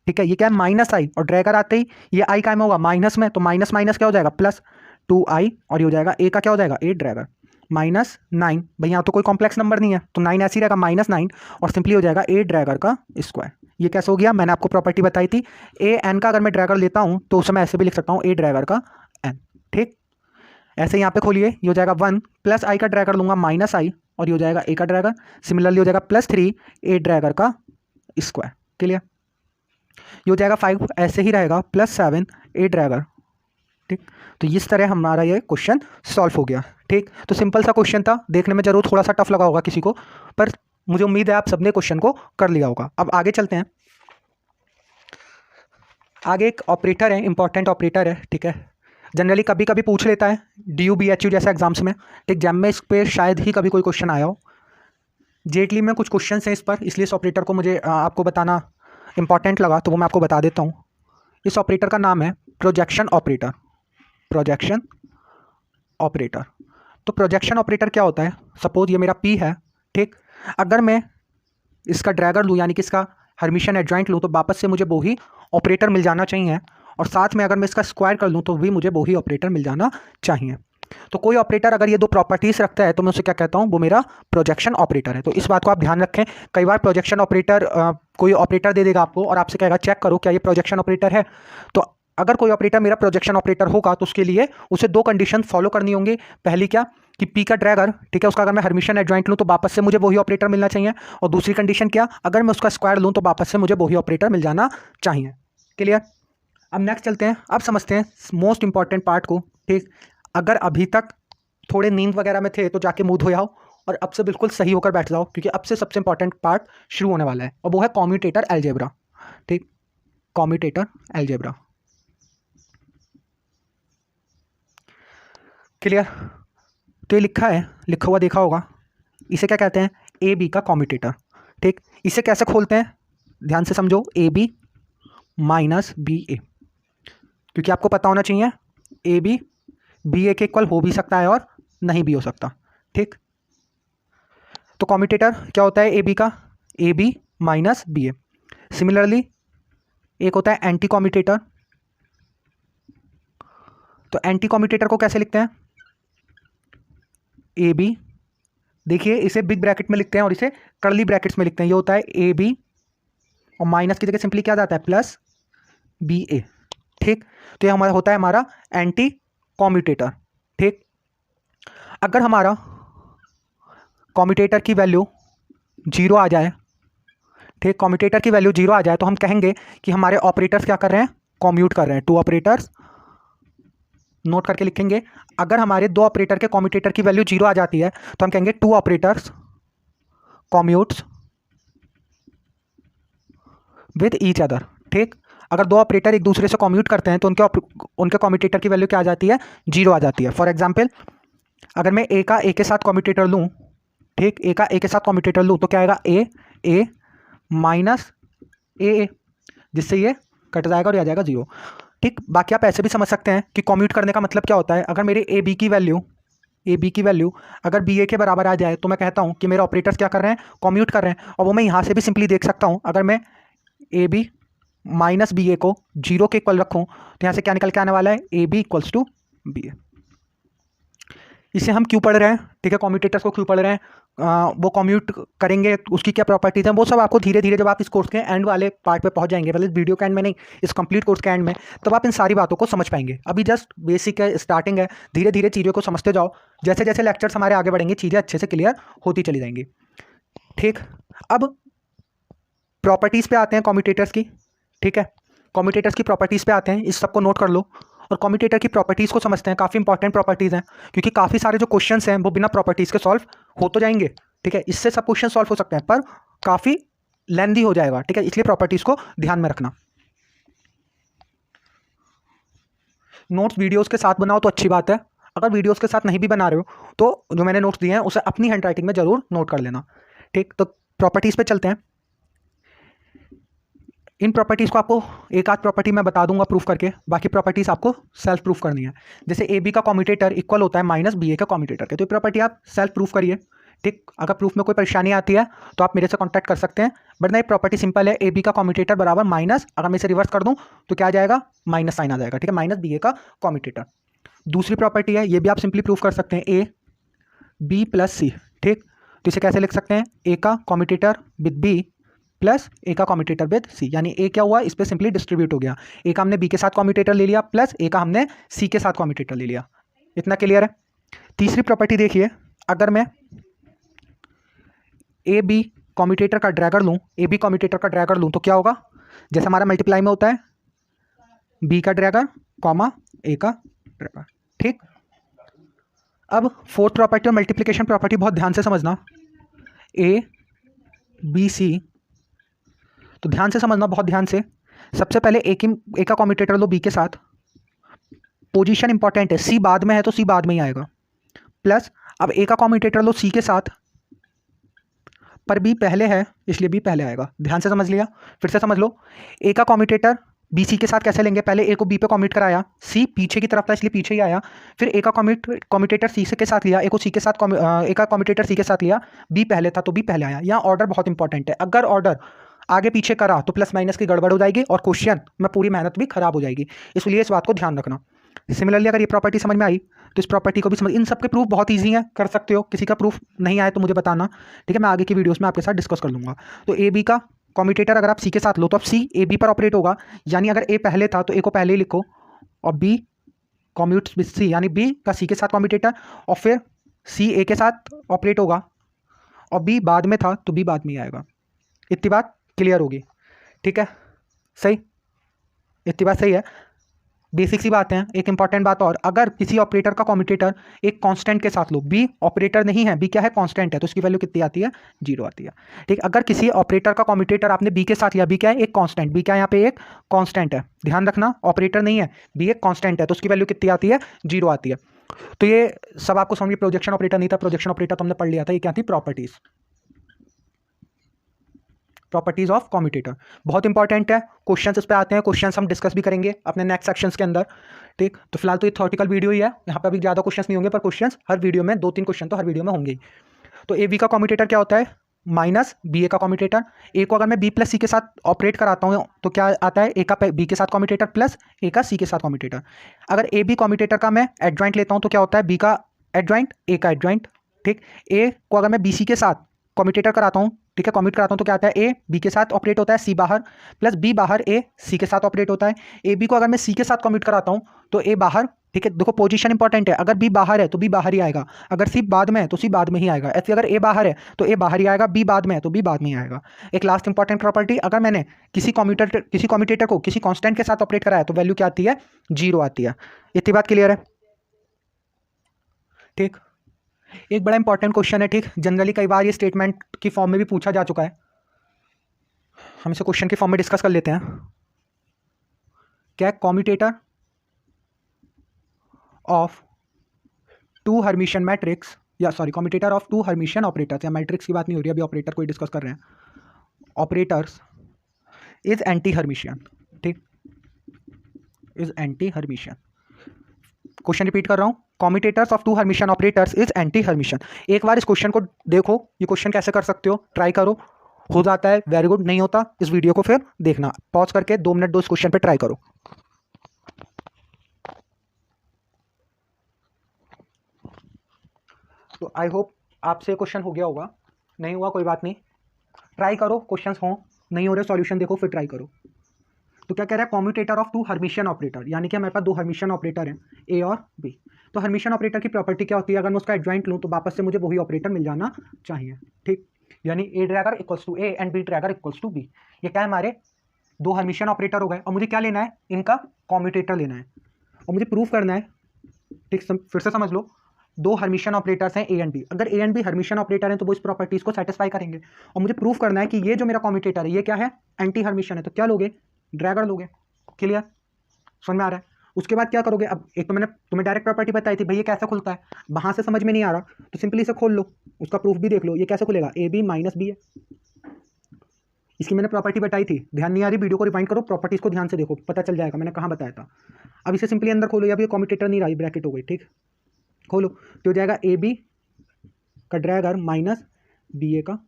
ठीक है, ये क्या है माइनस आई, और ड्रैगर आते ही ये आई कायम होगा माइनस में, तो माइनस माइनस क्या हो जाएगा, प्लस 2i, और ये हो जाएगा ए का क्या हो जाएगा, ए ड्रैगर माइनस 9, भाई यहाँ तो कोई कॉम्प्लेक्स नंबर नहीं है तो 9 ऐसे ही रहेगा माइनस 9, और सिंपली हो जाएगा ए ड्रैगर का स्क्वायर। ये कैसे हो गया, मैंने आपको प्रॉपर्टी बताई थी, ए एन का अगर मैं ड्रैगर लेता हूँ तो उसे मैं ऐसे भी लिख सकता हूँ, ए ड्रैगर का एन, ठीक। ऐसे यहाँ पे खोलिए, ये हो जाएगा 1 प्लस आई का ड्रैगर लूंगा माइनस आई, और ये हो जाएगा ए का ड्रैगर, सिमिलरली हो जाएगा प्लस 3 ए ड्रैगर का स्क्वायर, क्लियर। ये हो जाएगा 5, ऐसे ही रहेगा प्लस 7 ए ड्रैगर, ठीक। तो इस तरह हमारा ये क्वेश्चन सॉल्व हो गया, ठीक। तो सिंपल सा क्वेश्चन था, देखने में जरूर थोड़ा सा टफ लगा होगा किसी को, पर मुझे उम्मीद है आप सबने क्वेश्चन को कर लिया होगा। अब आगे चलते हैं। आगे एक ऑपरेटर है, इंपॉर्टेंट ऑपरेटर है, ठीक है। जनरली कभी कभी पूछ लेता है डी बी एच यू जैसे एग्जाम्स में, ठीक। जैम में इस पर शायद ही कभी कोई क्वेश्चन आया हो, जेटली में कुछ क्वेश्चन हैं इस पर, इसलिए इस ऑपरेटर को मुझे आपको बताना इंपॉर्टेंट लगा, तो वो मैं आपको बता देता हूँ। इस ऑपरेटर का नाम है प्रोजेक्शन ऑपरेटर, प्रोजेक्शन ऑपरेटर। तो प्रोजेक्शन ऑपरेटर क्या होता है, सपोज ये मेरा पी है, ठीक। अगर मैं इसका ड्रैगर लूँ यानी कि इसका हर्मिशियन एडजॉइंट लूँ तो वापस से मुझे वही ऑपरेटर मिल जाना चाहिए, और साथ में अगर मैं इसका स्क्वायर कर लूँ तो भी मुझे वही ऑपरेटर मिल जाना चाहिए। तो कोई ऑपरेटर अगर ये दो प्रॉपर्टीज़ रखता है तो मैं उसे क्या कहता हूँ, वो मेरा प्रोजेक्शन ऑपरेटर है। तो इस बात को आप ध्यान रखें, कई बार प्रोजेक्शन ऑपरेटर कोई ऑपरेटर दे देगा आपको और आपसे कहेगा चेक करो क्या ये प्रोजेक्शन ऑपरेटर है। तो अगर कोई ऑपरेटर मेरा प्रोजेक्शन ऑपरेटर होगा तो उसके लिए उसे दो कंडीशन फॉलो करनी होंगी। पहली क्या कि पी का ड्रैगर, ठीक है, उसका अगर मैं हर्मिशियन एडजॉइंट लूँ तो वापस से मुझे वही ऑपरेटर मिलना चाहिए, और दूसरी कंडीशन क्या, अगर मैं उसका स्क्वायर लूँ तो वापस से मुझे वही ऑपरेटर मिल जाना चाहिए, क्लियर। अब नेक्स्ट चलते हैं, अब समझते हैं मोस्ट इंपॉर्टेंट पार्ट को, ठीक। अगर अभी तक थोड़े नींद वगैरह में थे तो जाके मुंह धो आओ और अब से बिल्कुल सही होकर बैठ जाओ, क्योंकि अब से सबसे इंपॉर्टेंट पार्ट शुरू होने वाला है, और वो है कॉम्यूटेटर अलजेब्रा, ठीक। Commutator algebra, clear. तो ये लिखा है, लिखा हुआ देखा होगा, इसे क्या कहते हैं, ए बी का कॉम्यूटेटर, ठीक। इसे कैसे खोलते हैं, ध्यान से समझो, ए बी माइनस बी ए, क्योंकि आपको पता होना चाहिए ए बी बी ए के इक्वल हो भी सकता है और नहीं भी हो सकता, ठीक। तो कॉम्यूटेटर क्या होता है ए बी का, A B minus B A. Similarly एक होता है एंटी कॉम्यूटेटर, तो एंटी कॉम्यूटेटर को कैसे लिखते हैं, ए बी, देखिए इसे बिग ब्रैकेट में लिखते हैं और इसे कर्ली ब्रैकेट्स में लिखते हैं, ये होता है ए बी, और माइनस की जगह सिंपली क्या जाता है, प्लस बी ए। ठीक, तो ये हमारा होता है हमारा एंटी कॉम्यूटेटर। ठीक, अगर हमारा कॉम्यूटेटर की वैल्यू जीरो आ जाए, ठीक, कॉम्यूटेटर की वैल्यू जीरो आ जाए तो हम कहेंगे कि हमारे ऑपरेटर्स क्या कर रहे हैं, कॉम्यूट कर रहे हैं। टू ऑपरेटर्स नोट करके लिखेंगे। अगर हमारे दो ऑपरेटर के कॉम्यूटेटर की वैल्यू जीरो आ जाती है तो हम कहेंगे two operators commutes with each other. ठीक, अगर दो ऑपरेटर एक दूसरे से कॉम्यूट करते हैं तो उनके कॉम्यूटेटर की वैल्यू क्या आ जाती है, जीरो आ जाती है। फॉर एग्जाम्पल, अगर मैं ए का ए के साथ कॉम्यूटेटर लूँ, ठीक, ए का ए के साथ कॉम्यूटेटर लूँ तो क्या आएगा, ए माइनस ए, जिससे ये कट जाएगा और ये आ जाएगा जीरो। ठीक, बाकी आप ऐसे भी समझ सकते हैं कि कॉम्यूट करने का मतलब क्या होता है। अगर मेरे ए बी की वैल्यू अगर बी ए के बराबर आ जाए तो मैं कहता हूँ कि मेरे ऑपरेटर्स क्या कर रहे हैं, कॉम्यूट कर रहे हैं। और वो मैं यहाँ से भी सिंपली देख सकता हूँ, अगर मैं ए बी माइनस बी ए को जीरो के इक्वल रखूँ तो यहाँ से क्या निकल के आने वाला है, A B equals to B A. इसे हम क्यों पढ़ रहे हैं, ठीक है, कॉम्यूटेटर्स को क्यों पढ़ रहे हैं, वो कॉम्यूट करेंगे उसकी क्या प्रॉपर्टीज हैं, वो सब आपको धीरे धीरे जब आप इस कोर्स के एंड वाले पार्ट पे पहुंच जाएंगे, मतलब इस वीडियो के एंड में नहीं, इस कंप्लीट कोर्स के एंड में, तब आप इन सारी बातों को समझ पाएंगे। अभी जस्ट बेसिक है, स्टार्टिंग है, धीरे धीरे चीज़ों को समझते जाओ। जैसे जैसे लेक्चर्स हमारे आगे बढ़ेंगे चीज़ें अच्छे से क्लियर होती चली जाएंगी। ठीक, अब प्रॉपर्टीज़ पे आते हैं कॉम्यूटेटर्स की। ठीक है, कॉम्यूटेटर्स की प्रॉपर्टीज़ पे आते हैं, इस सबको नोट कर लो और कॉम्यूटेटर की प्रॉपर्टीज़ को समझते हैं। काफ़ी इंपॉर्टेंट प्रॉपर्टीज़ हैं, क्योंकि काफ़ी सारे जो क्वेश्चंस हैं वो बिना प्रॉपर्टीज़ के सॉल्व हो तो जाएंगे। ठीक है, इससे सब क्वेश्चन सॉल्व हो सकते हैं पर काफ़ी लेंदी हो जाएगा। ठीक है, इसलिए प्रॉपर्टीज़ को ध्यान में रखना। नोट्स वीडियोस के साथ बनाओ तो अच्छी बात है, अगर वीडियोस के साथ नहीं भी बना रहे हो तो जो मैंने नोट्स दिए हैं उसे अपनी हैंड राइटिंग में ज़रूर नोट कर लेना। ठीक, तो प्रॉपर्टीज़ पे चलते हैं। इन प्रॉपर्टीज़ को आपको एक आध प्रॉपर्टी मैं बता दूंगा प्रूफ करके, बाकी प्रॉपर्टीज़ आपको सेल्फ प्रूफ करनी है। जैसे ए बी का कॉम्यूटेटर इक्वल होता है माइनस बी ए का कॉम्यूटेटर के, तो ये प्रॉपर्टी आप सेल्फ प्रूफ करिए। ठीक, अगर प्रूफ में कोई परेशानी आती है तो आप मेरे से कॉन्टैक्ट कर सकते हैं, बट नहीं, प्रॉपर्टी सिंपल है। ए बी का कॉम्यूटेटर बराबर माइनस, अगर मैं इसे रिवर्स कर दूं तो क्या आ जाएगा, माइनस साइन आ जाएगा। ठीक है, माइनस बी ए का कॉम्यूटेटर। दूसरी प्रॉपर्टी है, ये भी आप सिंपली प्रूफ कर सकते हैं, ए बी प्लस सी। ठीक, तो इसे कैसे लिख सकते हैं, ए का कॉम्यूटेटर विद बी प्लस ए का कॉम्यूटेटर विद सी, यानी ए क्या हुआ, इस पर सिंपली डिस्ट्रीब्यूट हो गया। ए का हमने बी के साथ कॉम्यूटेटर ले लिया प्लस ए का हमने सी के साथ कॉम्यूटेटर ले लिया। इतना क्लियर है। तीसरी प्रॉपर्टी देखिए, अगर मैं ए बी कॉम्यूटेटर का ड्रैगर लूँ, ए बी कॉम्यूटेटर का ड्रैगर लूँ तो क्या होगा, जैसे हमारा मल्टीप्लाई में होता है बी का ड्रैगर कॉमा ए का ड्रैगर। ठीक, अब फोर्थ प्रॉपर्टी और मल्टीप्लिकेशन प्रॉपर्टी बहुत ध्यान से समझना। ए बी सी, तो ध्यान से समझना, बहुत ध्यान से। सबसे पहले ए का कॉम्यूटेटर लो बी के साथ, पोजीशन इंपॉर्टेंट है, सी बाद में है तो सी बाद में ही आएगा, प्लस अब ए का कॉम्यूटेटर लो सी के साथ, पर बी पहले है इसलिए बी पहले आएगा। ध्यान से समझ लिया, फिर से समझ लो। ए का कॉम्यूटेटर बी सी के साथ कैसे लेंगे, पहले ए को बी पे कॉम्यूट कराया, सी पीछे की तरफ था इसलिए पीछे ही आया, फिर ए का कॉम्यूटेटर सी के साथ लिया, ए को सी के साथ ए का कॉम्यूटेटर सी के साथ लिया, बी पहले था तो बी पहले आया। यहाँ ऑर्डर बहुत इंपॉर्टेंट है, अगर ऑर्डर आगे पीछे करा तो प्लस माइनस की गड़बड़ हो जाएगी और क्वेश्चन में पूरी मेहनत भी खराब हो जाएगी, इसलिए इस बात को ध्यान रखना। सिमिलरली अगर ये प्रॉपर्टी समझ में आई तो इस प्रॉपर्टी को भी समझ, इन सब के प्रूफ बहुत ईजी है, कर सकते हो। किसी का प्रूफ नहीं आए तो मुझे बताना, ठीक है, मैं आगे की वीडियोस में आपके साथ डिस्कस कर लूँगा। तो ए बी का कॉम्यूटेटर अगर आप सी के साथ लो तो अब सी ए बी पर ऑपरेट होगा, यानी अगर ए पहले था तो ए को पहले ही लिखो और बी कॉम्यूट्स विद सी, यानी बी का सी के साथ कॉम्यूटेटर, और फिर सी ए के साथ ऑपरेट होगा और बी बाद में था तो बी बाद में ही आएगा। इतनी बात क्लियर होगी, ठीक है, सही, इतनी बात सही है। बेसिक सी बात है। एक इंपॉर्टेंट बात और, अगर किसी ऑपरेटर का कॉम्यूटेटर एक कांस्टेंट के साथ लो, बी ऑपरेटर नहीं है, बी क्या है, कांस्टेंट है, तो उसकी वैल्यू कितनी आती है, जीरो आती है। ठीक, अगर किसी ऑपरेटर का कॉम्यूटेटर आपने बी के साथ लिया, बी क्या है, एक कांस्टेंट, बी क्या है यहाँ पे एक कांस्टेंट है, ध्यान रखना, ऑपरेटर नहीं है, बी एक कांस्टेंट है, तो उसकी वैल्यू कितनी आती है, जीरो आती है। तो ये सब आपको समझ में, प्रोजेक्शन ऑपरेटर नहीं था, प्रोजेक्शन ऑपरेटर तो हमने पढ़ लिया था, ये क्या थी, प्रॉपर्टीज, प्रॉपर्टीज ऑफ कॉम्यूटेटर, बहुत इंपॉर्टेंट है। क्वेश्चंस इस पे आते हैं, क्वेश्चंस हम डिस्कस भी करेंगे अपने नेक्स्ट सेक्शंस के अंदर। ठीक, तो फिलहाल तो ये थ्योरेटिकल वीडियो ही है, यहाँ पे अभी ज़्यादा क्वेश्चंस नहीं होंगे, पर क्वेश्चंस हर वीडियो में 2-3 क्वेश्चन तो हर वीडियो में होंगे ही। तो ए बी का कॉम्यूटेटर क्या होता है, माइनस बी ए का कॉम्यूटेटर। ए को अगर मैं बी प्लस सी के साथ ऑपरेट कराता हूँ तो क्या आता है, ए का बी के साथ कॉम्यूटेटर प्लस ए का सी के साथ कॉम्यूटेटर। अगर ए बी कॉम्यूटेटर का मैं एडजॉइंट लेता हूँ तो क्या होता है, बी का एडजॉइंट ए का एडजॉइंट। ठीक, ए को अगर मैं बी सी के साथ कॉम्यूटेटर कराता हूँ, ठीक है, कम्यूट कराता हूँ तो क्या आता है, ए बी के साथ ऑपरेट होता है, सी बाहर, प्लस बी बाहर ए सी के साथ ऑपरेट होता है। ए बी को अगर मैं सी के साथ कम्यूट कराता हूँ तो ए बाहर, ठीक है, देखो पोजीशन इंपॉर्टेंट है, अगर बी बाहर है तो बी बाहर ही आएगा, अगर सी बाद में है तो सी बाद में ही आएगा, ऐसे अगर ए बाहर है तो ए बाहर ही आएगा, बी बाद में है तो बी बाद में ही आएगा। एक लास्ट इंपॉर्टेंट प्रॉपर्टी, अगर मैंने किसी कम्यूटेटर को किसी कांस्टेंट के साथ ऑपरेट कराया तो वैल्यू क्या आती है, 0 आती है। इतनी बात क्लियर है? ठीक, एक बड़ा इंपॉर्टेंट क्वेश्चन है, ठीक, जनरली कई बार ये स्टेटमेंट की फॉर्म में भी पूछा जा चुका है, हम इसे क्वेश्चन की फॉर्म में डिस्कस कर लेते हैं। क्या commutator of two Hermitian matrix, या sorry commutator of two Hermitian operators, या मैट्रिक्स की बात नहीं हो रही, अभी ऑपरेटर को ही डिस्कस कर रहे हैं, ऑपरेटर्स इज एंटी हर्मिशियन, ठीक, is anti Hermitian. Question repeat कर रहा हूं, commutators of two Hermitian operators is anti Hermitian. एक बार इस क्वेश्चन को देखो, ये क्वेश्चन कैसे कर सकते हो, ट्राई करो, हो जाता है वेरी गुड, नहीं होता इस वीडियो को फिर देखना, पॉज करके 2 मिनट दो इस क्वेश्चन पे ट्राई करो। तो आई होप आपसे क्वेश्चन हो गया होगा, नहीं हुआ कोई बात नहीं, ट्राई करो, क्वेश्चंस हो, नहीं हो रहे सॉल्यूशन देखो फिर ट्राई करो। तो क्या कह रहा है, commutator of two Hermitian operator, यानी कि हमारे पास 2 हर्मिशियन ऑपरेटर हैं, ए और बी। तो हर्मिशियन ऑपरेटर की प्रॉपर्टी क्या होती है, अगर मैं उसका एडजॉइंट लूँ तो वापस से मुझे वही ऑपरेटर मिल जाना चाहिए, ठीक, यानी A dagger equals to A and B dagger equals to B. ये क्या है, हमारे 2 हर्मिशियन ऑपरेटर हो गए, और मुझे क्या लेना है, इनका कम्यूटेटर लेना है, और मुझे प्रूफ करना है, ठीक, फिर से समझ लो, 2 हर्मिशियन ऑपरेटर्स हैं ए एंड बी, अगर A and B Hermitian operator हैं तो वो इस प्रॉपर्टीज को सेटिस्फाई करेंगे, और मुझे प्रूफ करना है कि ये जो मेरा कम्यूटेटर है ये क्या है, एंटी हर्मिशियन है, तो क्या लोगे, ड्रैगर लोगे। क्लियर, समझ में आ रहा है? उसके बाद क्या करोगे, अब एक तो मैंने तुम्हें डायरेक्ट प्रॉपर्टी बताई थी, भैया कैसे खुलता है, वहां से समझ में नहीं आ रहा तो सिंपली इसे खोल लो, उसका प्रूफ भी देख लो, ये कैसे खुलेगा, ए बी माइनस बी है, इसकी मैंने प्रॉपर्टी बताई थी, ध्यान नहीं आ रही वीडियो को रिवाइंड करो, प्रॉपर्टीज को ध्यान से देखो, पता चल जाएगा मैंने कहाँ बताया था। अब इसे सिंपली अंदर खोलो, अभी कम्यूटेटर नहीं रहा, ब्रैकेट हो गई, ठीक, खोलो तो हो जाएगा ए बी का ड्रैगर माइनस बी ए का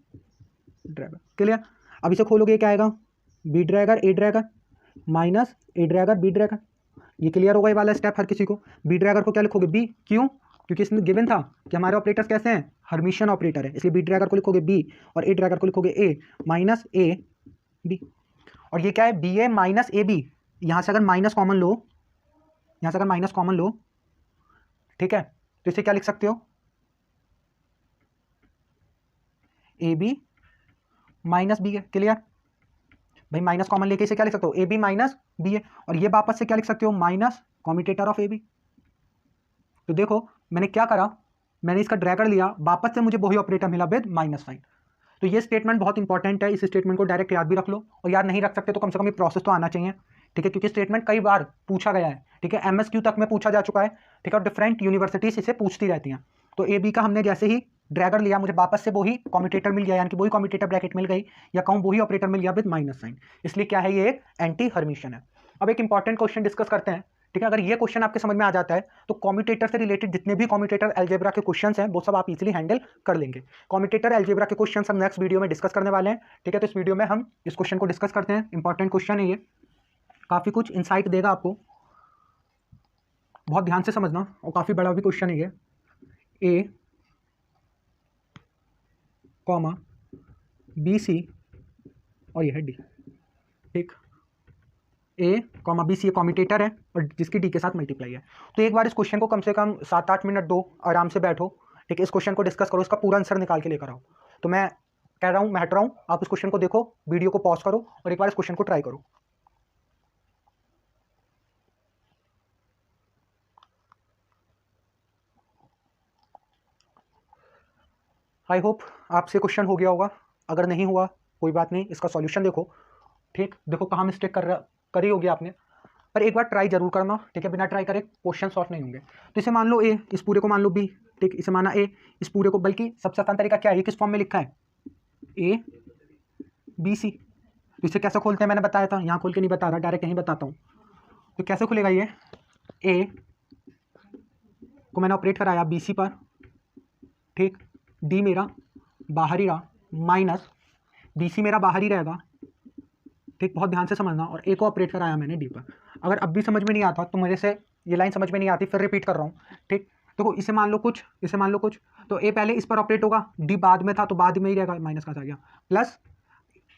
ड्रैगर। क्लियर, अब इसे खोलोगे क्या आएगा, बी ड्रैगर ए ड्रैगर माइनस ए ड्रैगर बी ड्रैगर। ये क्लियर होगा ये वाला स्टेप हर किसी को। बी ड्रैगर को क्या लिखोगे, बी, क्यों, क्योंकि इसमें गिवन था कि हमारे ऑपरेटर्स कैसे हैं, हर्मिशियन ऑपरेटर है, इसलिए बी ड्रैगर को लिखोगे बी और ए ड्रैगर को लिखोगे ए माइनस ए बी। और ये क्या है, B A minus A B, यहाँ से अगर माइनस कॉमन लो, यहाँ से अगर माइनस कॉमन लो, ठीक है, तो इसे क्या लिख सकते हो, ए बी माइनस बी है। क्लियर भाई, माइनस कॉमन लेके इसे क्या लिख सकते हो, ए बी माइनस बी है, और ये वापस से क्या लिख सकते हो, minus commutator of A B. तो देखो मैंने क्या करा, मैंने इसका ड्रैगर लिया, वापस से मुझे वही ऑपरेटर मिला विद माइनस साइन। तो ये स्टेटमेंट बहुत इंपॉर्टेंट है, इस स्टेटमेंट को डायरेक्ट याद भी रख लो, और याद नहीं रख सकते तो कम से कम ये प्रोसेस तो आना चाहिए, ठीक है, क्योंकि स्टेटमेंट कई बार पूछा गया है, ठीक है, एमएसक्यू तक में पूछा जा चुका है, ठीक है, और डिफरेंट यूनिवर्सिटीज इसे पूछती रहती हैं। तो ए बी का हमने जैसे ही ड्रैगर लिया, मुझे वापस से वही कम्यूटेटर मिल गया, यानी कि वही कम्यूटेटर ब्रैकेट मिल गई, या कहूँ वही ऑपरेटर मिल गया विद माइनस साइन, इसलिए क्या है, ये एक एंटी हर्मिशियन है। अब एक इंपॉर्टेंट क्वेश्चन डिस्कस करते हैं, ठीक है, अगर ये क्वेश्चन आपके समझ में आ जाता है तो कम्यूटेटर से रिलेटेड जितने भी कम्यूटेटर अलजेब्रा के क्वेश्चंस हैं वो सब आप इजीली हैंडल कर लेंगे। कम्यूटेटर अलजेब्रा के क्वेश्चंस हम नेक्स्ट वीडियो में डिस्कस करने वाले हैं, ठीक है, तो इस वीडियो में हम इस क्वेश्चन को डिस्कस करते हैं। इंपॉर्टेंट क्वेश्चन है ये, काफ़ी कुछ इंसाइट देगा आपको, बहुत ध्यान से समझना, और काफ़ी बड़ा भी क्वेश्चन है ये, ए कॉमा बी सी और ये है डी, ठीक, ए कॉमा बी सी कम्यूटेटर है और जिसकी डी के साथ मल्टीप्लाई है। तो एक बार इस क्वेश्चन को कम से कम 7-8 मिनट दो, आराम से बैठो, ठीक है, इस क्वेश्चन को डिस्कस करो, इसका पूरा आंसर निकाल के लेकर आओ। तो मैं कह रहा हूँ, मैं हट रहा हूँ, आप इस क्वेश्चन को देखो, वीडियो को पॉज करो और एक बार इस क्वेश्चन को ट्राई करो। आई होप आपसे क्वेश्चन हो गया होगा, अगर नहीं हुआ कोई बात नहीं, इसका सॉल्यूशन देखो, ठीक, देखो कहाँ मिस्टेक करी होगी आपने, पर एक बार ट्राई जरूर करना, ठीक है, बिना ट्राई करे क्वेश्चन सॉल्व नहीं होंगे। तो इसे मान लो ए, इस पूरे को मान लो बी, ठीक, इसे माना ए, इस पूरे को, बल्कि सबसे आसान तरीका क्या है, किस फॉर्म में लिखा है, ए बी सी। तो इसे कैसे खोलते हैं मैंने बताया था, यहाँ खोल के नहीं बता रहा, डायरेक्ट यहीं बताता हूँ। तो कैसे खुलेगा ये, ए को मैंने ऑपरेट कराया बी सी पर, ठीक, डी मेरा बाहर ही रहा, माइनस बी सी मेरा बाहर ही रहेगा, ठीक, बहुत ध्यान से समझना, और ए को ऑपरेट कराया मैंने डी पर। अगर अब भी समझ में नहीं आता तो मेरे से ये लाइन समझ में नहीं आती, फिर रिपीट कर रहा हूँ, ठीक, देखो इसे मान लो कुछ, इसे मान लो कुछ, तो ए पहले इस पर ऑपरेट होगा, डी बाद में था तो बाद में ही रहेगा, माइनस का आ गया, प्लस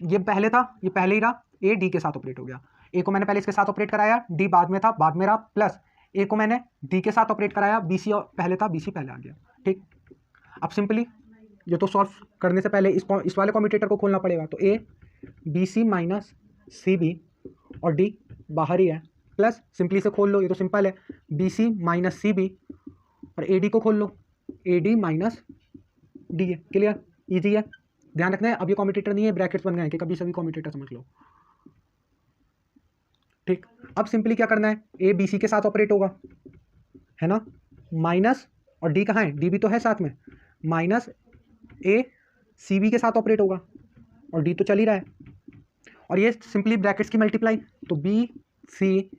ये पहले था, ये पहले ही रहा, ए डी के साथ ऑपरेट हो गया, ए को मैंने पहले इसके साथ ऑपरेट कराया, डी बाद में था, बाद में रहा, प्लस ए को मैंने डी के साथ ऑपरेट कराया, बी सी पहले था, बी सी पहले आ गया। ठीक, अब सिंपली ये तो सॉल्व करने से पहले इस वाले कम्यूटेटर को खोलना पड़ेगा, तो A B C minus C B और डी बाहर ही है, प्लस सिंपली से खोल लो, ये तो सिंपल है, B C minus C B और ए डी को खोल लो, ए डी माइनस डी है, क्लियर, ईजी है। ध्यान रखना है अब ये कम्यूटेटर नहीं है, ब्रैकेट्स बन गए हैं कि कभी सभी कम्यूटेटर समझ लो। ठीक, अब सिंपली क्या करना है, ए बी सी के साथ ऑपरेट होगा, है ना, माइनस और डी कहाँ है, डी भी तो है साथ में, माइनस ए सी बी के साथ ऑपरेट होगा और डी तो चल ही रहा है, और ये सिंपली ब्रैकेट्स की मल्टीप्लाई, तो B C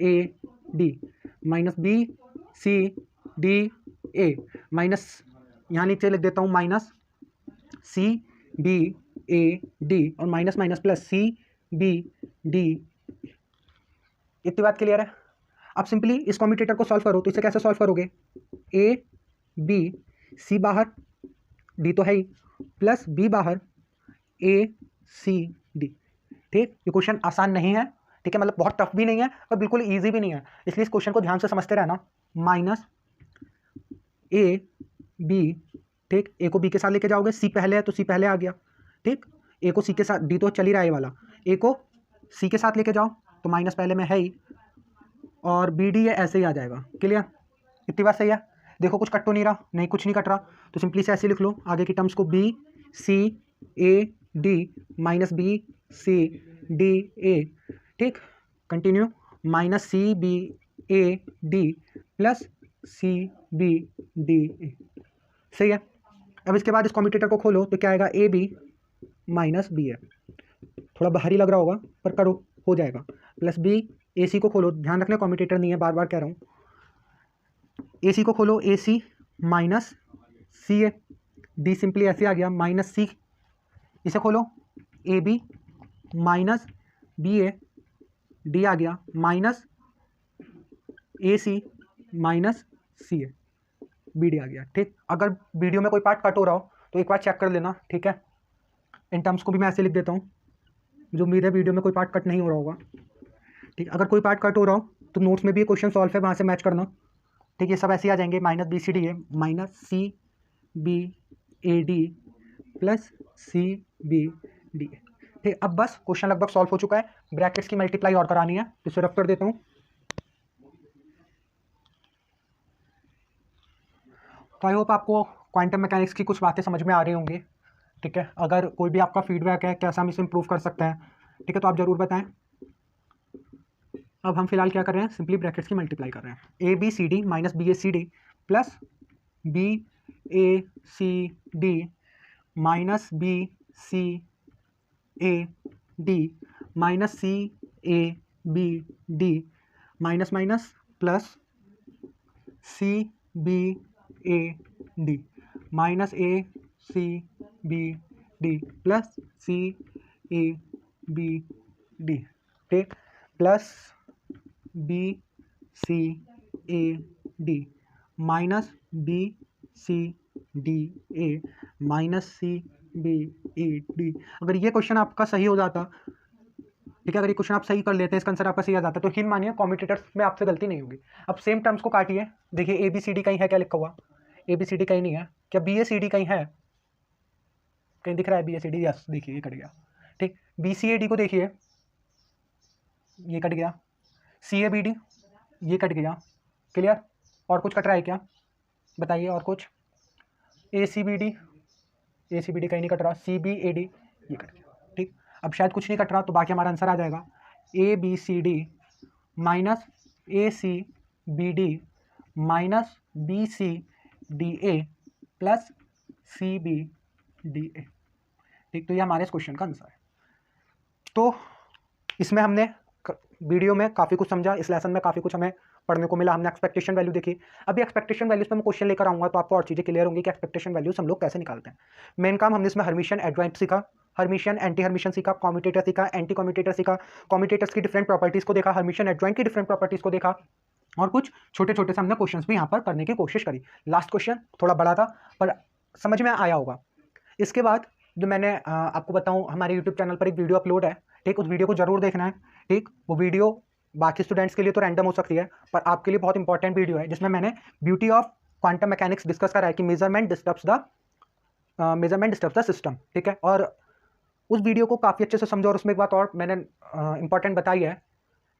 A D minus B C D A minus, यहाँ नीचे लिख देता हूँ minus C B A D और minus minus plus C B D, इतनी बात क्लियर है। अब सिंपली इस कम्यूटेटर को सॉल्व करो, तो इसे कैसे सॉल्व करोगे, ए बी सी बाहर, डी तो है ही, प्लस बी बाहर, ए सी डी। ठीक, ये क्वेश्चन आसान नहीं है, ठीक है, मतलब बहुत टफ भी नहीं है और बिल्कुल इजी भी नहीं है, इसलिए इस क्वेश्चन को ध्यान से समझते रहना। माइनस ए बी, ठीक, ए को बी के साथ लेके जाओगे, सी पहले है तो सी पहले आ गया, ठीक, ए को सी के साथ, डी तो चल ही रहा है वाला, ए को सी के साथ लेके जाओ तो माइनस पहले में है ही, और बी डी ये ऐसे ही आ जाएगा, क्लियर, इतनी बात सही है। देखो कुछ कट तो नहीं रहा, नहीं कुछ नहीं कट रहा, तो सिंपली से ऐसे लिख लो आगे की टर्म्स को, B C A D minus B C D A, ठीक, continue, minus C B A D plus C B D A, सही है। अब इसके बाद इस कम्यूटेटर को खोलो तो क्या आएगा, ए बी माइनस बी है, थोड़ा भारी लग रहा होगा पर करो, हो जाएगा, प्लस बी, ए सी को खोलो, ध्यान रखना कम्यूटेटर नहीं है, बार बार कह रहा हूँ, ए सी को खोलो, A C minus C A, D simply ऐसे आ गया, माइनस सी, इसे खोलो, A B minus B A, D आ गया, minus A C minus C A, B D आ गया। ठीक, अगर वीडियो में कोई पार्ट कट हो रहा हो तो एक बार चेक कर लेना, ठीक है, इन टर्म्स को भी मैं ऐसे लिख देता हूँ, जो उम्मीद है वीडियो में कोई पार्ट कट नहीं हो रहा होगा। ठीक, अगर कोई पार्ट कट हो रहा हो तो नोट्स में भी ये क्वेश्चन सॉल्व है, वहाँ से मैच करना। ठीक, ये सब ऐसे ही आ जाएंगे, माइनस बी सी डी है, minus C B A D plus C B D. ठीक, अब बस क्वेश्चन लगभग सॉल्व हो चुका है, ब्रैकेट्स की मल्टीप्लाई और करानी है, तो इसे रफ कर देता हूँ। तो आई होप आपको क्वांटम मैकेनिक्स की कुछ बातें समझ में आ रही होंगी। ठीक है, अगर कोई भी आपका फीडबैक है कैसा हम इसे इम्प्रूव कर सकते हैं, ठीक है, तो आप ज़रूर बताएं। अब हम फिलहाल क्या कर रहे हैं, सिंपली ब्रैकेट्स की मल्टीप्लाई कर रहे हैं, A B C D minus B A C D plus B A C D minus B C A D minus C A B D minus minus plus C B A D minus A C B D plus C A B D, ठीक, plus B C A D minus B C D A minus C B A D. अगर ये question आपका सही हो जाता, ठीक है, अगर ये क्वेश्चन आप सही कर लेते हैं, इसका आंसर आपका सही आ जाता, तो यकीन मानिए कम्यूटेटर्स में आपसे गलती नहीं होगी। अब सेम टर्म्स को काटिए, देखिए ए बी सी डी कहीं है क्या लिखा हुआ, ए बी सी डी कहीं नहीं है, क्या बी ए सी डी कहीं है, कहीं दिख रहा है B A C D, yes, देखिए ये कट गया, ठीक, बी सी ए डी को देखिए ये कट गया, सी ए बी डी ये कट गया, क्लियर, और कुछ कट रहा है क्या बताइए, और कुछ, ए सी बी डी कहीं नहीं कट रहा, सी बी ए डी ये कट गया, ठीक, अब शायद कुछ नहीं कट रहा, तो बाकी हमारा आंसर आ जाएगा A B C D minus A C B D minus B C D A plus C B D A, ठीक, तो ये हमारे इस क्वेश्चन का आंसर है। तो इसमें हमने वीडियो में काफ़ी कुछ समझा, इस लेसन में काफ़ी कुछ हमें पढ़ने को मिला, हमने एक्सपेक्टेशन वैल्यू देखी। अभी एक्सपेक्टेशन वैल्यूज पे मैं क्वेश्चन लेकर आऊँगा तो आपको और चीज़ें क्लियर होंगी कि एक्सपेक्टेशन वैल्यूज हम लोग कैसे निकालते हैं। मेन काम हमने इसमें हर्मिशियन एडजॉइंट सीखा, हर्मिशियन एंटी हर्मिशियन सीखा, कम्यूटेटर सीखा, एंटी कम्यूटेटर सीखा, कम्यूटेटर्स की डिफरेंट प्रॉपर्टीज़ को देखा, हर्मिशियन एडजॉइंट की डिफरेंट प्रॉपर्टीज़ को देखा, और कुछ छोटे छोटे से हमने क्वेश्चंस भी यहाँ पर करने की कोशिश करी। लास्ट क्वेश्चन थोड़ा बड़ा था पर समझ में आया होगा। इसके बाद जो मैंने आपको बताऊँ, हमारे यूट्यूब चैनल पर एक वीडियो अपलोड है, ठीक, उस वीडियो को जरूर देखना है। ठीक, वो वीडियो बाकी स्टूडेंट्स के लिए तो रैंडम हो सकती है, पर आपके लिए बहुत इंपॉर्टेंट वीडियो है, जिसमें मैंने beauty of quantum mechanics discuss करा है कि मेजरमेंट डिस्टर्ब्स द सिस्टम। ठीक है, और उस वीडियो को काफ़ी अच्छे से समझो। और उसमें एक बात और मैंने इंपॉर्टेंट बताई है,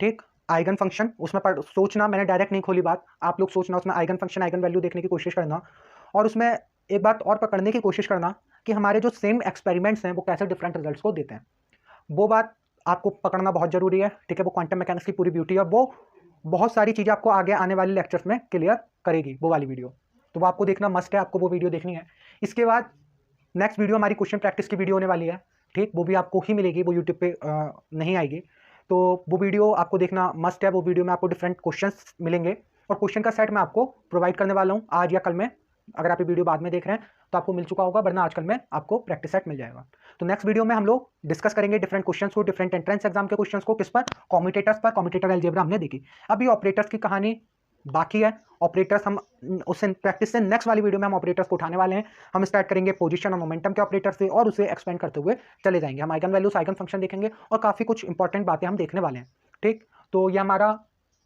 ठीक, आइगन फंक्शन, उसमें सोचना, मैंने डायरेक्ट नहीं खोली बात, आप लोग सोचना, उसमें आइगन फंक्शन आइगन वैल्यू देखने की कोशिश करना। और उसमें एक बात और पकड़ने की कोशिश करना कि हमारे जो सेम एक्सपेरिमेंट्स हैं वो कैसे डिफरेंट रिजल्ट्स को देते हैं, वो बात आपको पकड़ना बहुत जरूरी है। ठीक है, वो क्वांटम मैकेनिक्स की पूरी ब्यूटी है, और वो बहुत सारी चीज़ें आपको आगे आने वाले लेक्चर्स में क्लियर करेगी वो वाली वीडियो, तो वो आपको देखना मस्ट है, आपको वो वीडियो देखनी है। इसके बाद नेक्स्ट वीडियो हमारी क्वेश्चन प्रैक्टिस की वीडियो होने वाली है, ठीक, वो भी आपको ही मिलेगी, वो यूट्यूब पे नहीं आएगी, तो वो वीडियो आपको देखना मस्ट है। वो वीडियो में आपको डिफरेंट क्वेश्चंस मिलेंगे और क्वेश्चन का सेट मैं आपको प्रोवाइड करने वाला हूँ आज या कल में। अगर आप ये वीडियो बाद में देख रहे हैं तो आपको मिल चुका होगा, वरना आजकल में आपको प्रैक्टिस सेट मिल जाएगा। तो नेक्स्ट वीडियो में हम लोग डिस्कस करेंगे डिफरेंट क्वेश्चंस को, डिफरेंट एंट्रेंस एग्जाम के क्वेश्चंस को, किस पर, कॉम्यूटेटर्स पर। कॉम्यूटेटर अलजेब्रा हमने देखी, अभी ऑपरेटर्स की कहानी बाकी है। ऑपरेटर्स हम उस प्रैक्टिस से नेक्स्ट वाली वीडियो में हम ऑपरेटर्स को उठाने वाले हैं। हम स्टार्ट करेंगे पोजीशन और मोमेंटम के ऑपरेटर से और उसे एक्सपेंड करते हुए चले जाएंगे। हम आइगन वैल्यूज, आइगन फंक्शन देखेंगे और काफ़ी कुछ इंपॉर्टेंट बातें हम देखने वाले हैं। ठीक, तो ये हमारा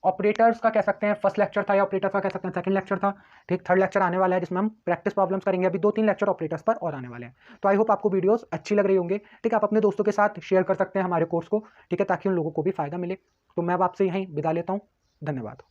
ऑपरेटर्स का कह सकते हैं फर्स्ट लेक्चर था, या ऑपरेटर्स का कह सकते हैं सेकंड लेक्चर था। ठीक, थर्ड लेक्चर आने वाला है जिसमें हम प्रैक्टिस प्रॉब्लम्स करेंगे। अभी 2-3 लेक्चर ऑपरेटर्स पर और आने वाले हैं। तो आई होप आपको वीडियोस अच्छी लग रही होंगी। ठीक, आप अपने दोस्तों के साथ शेयर कर सकते हैं हमारे कोर्स को, ठीक है, ताकि उन लोगों को भी फायदा मिले। तो मैं अब आपसे यहीं विदा लेता हूँ, धन्यवाद।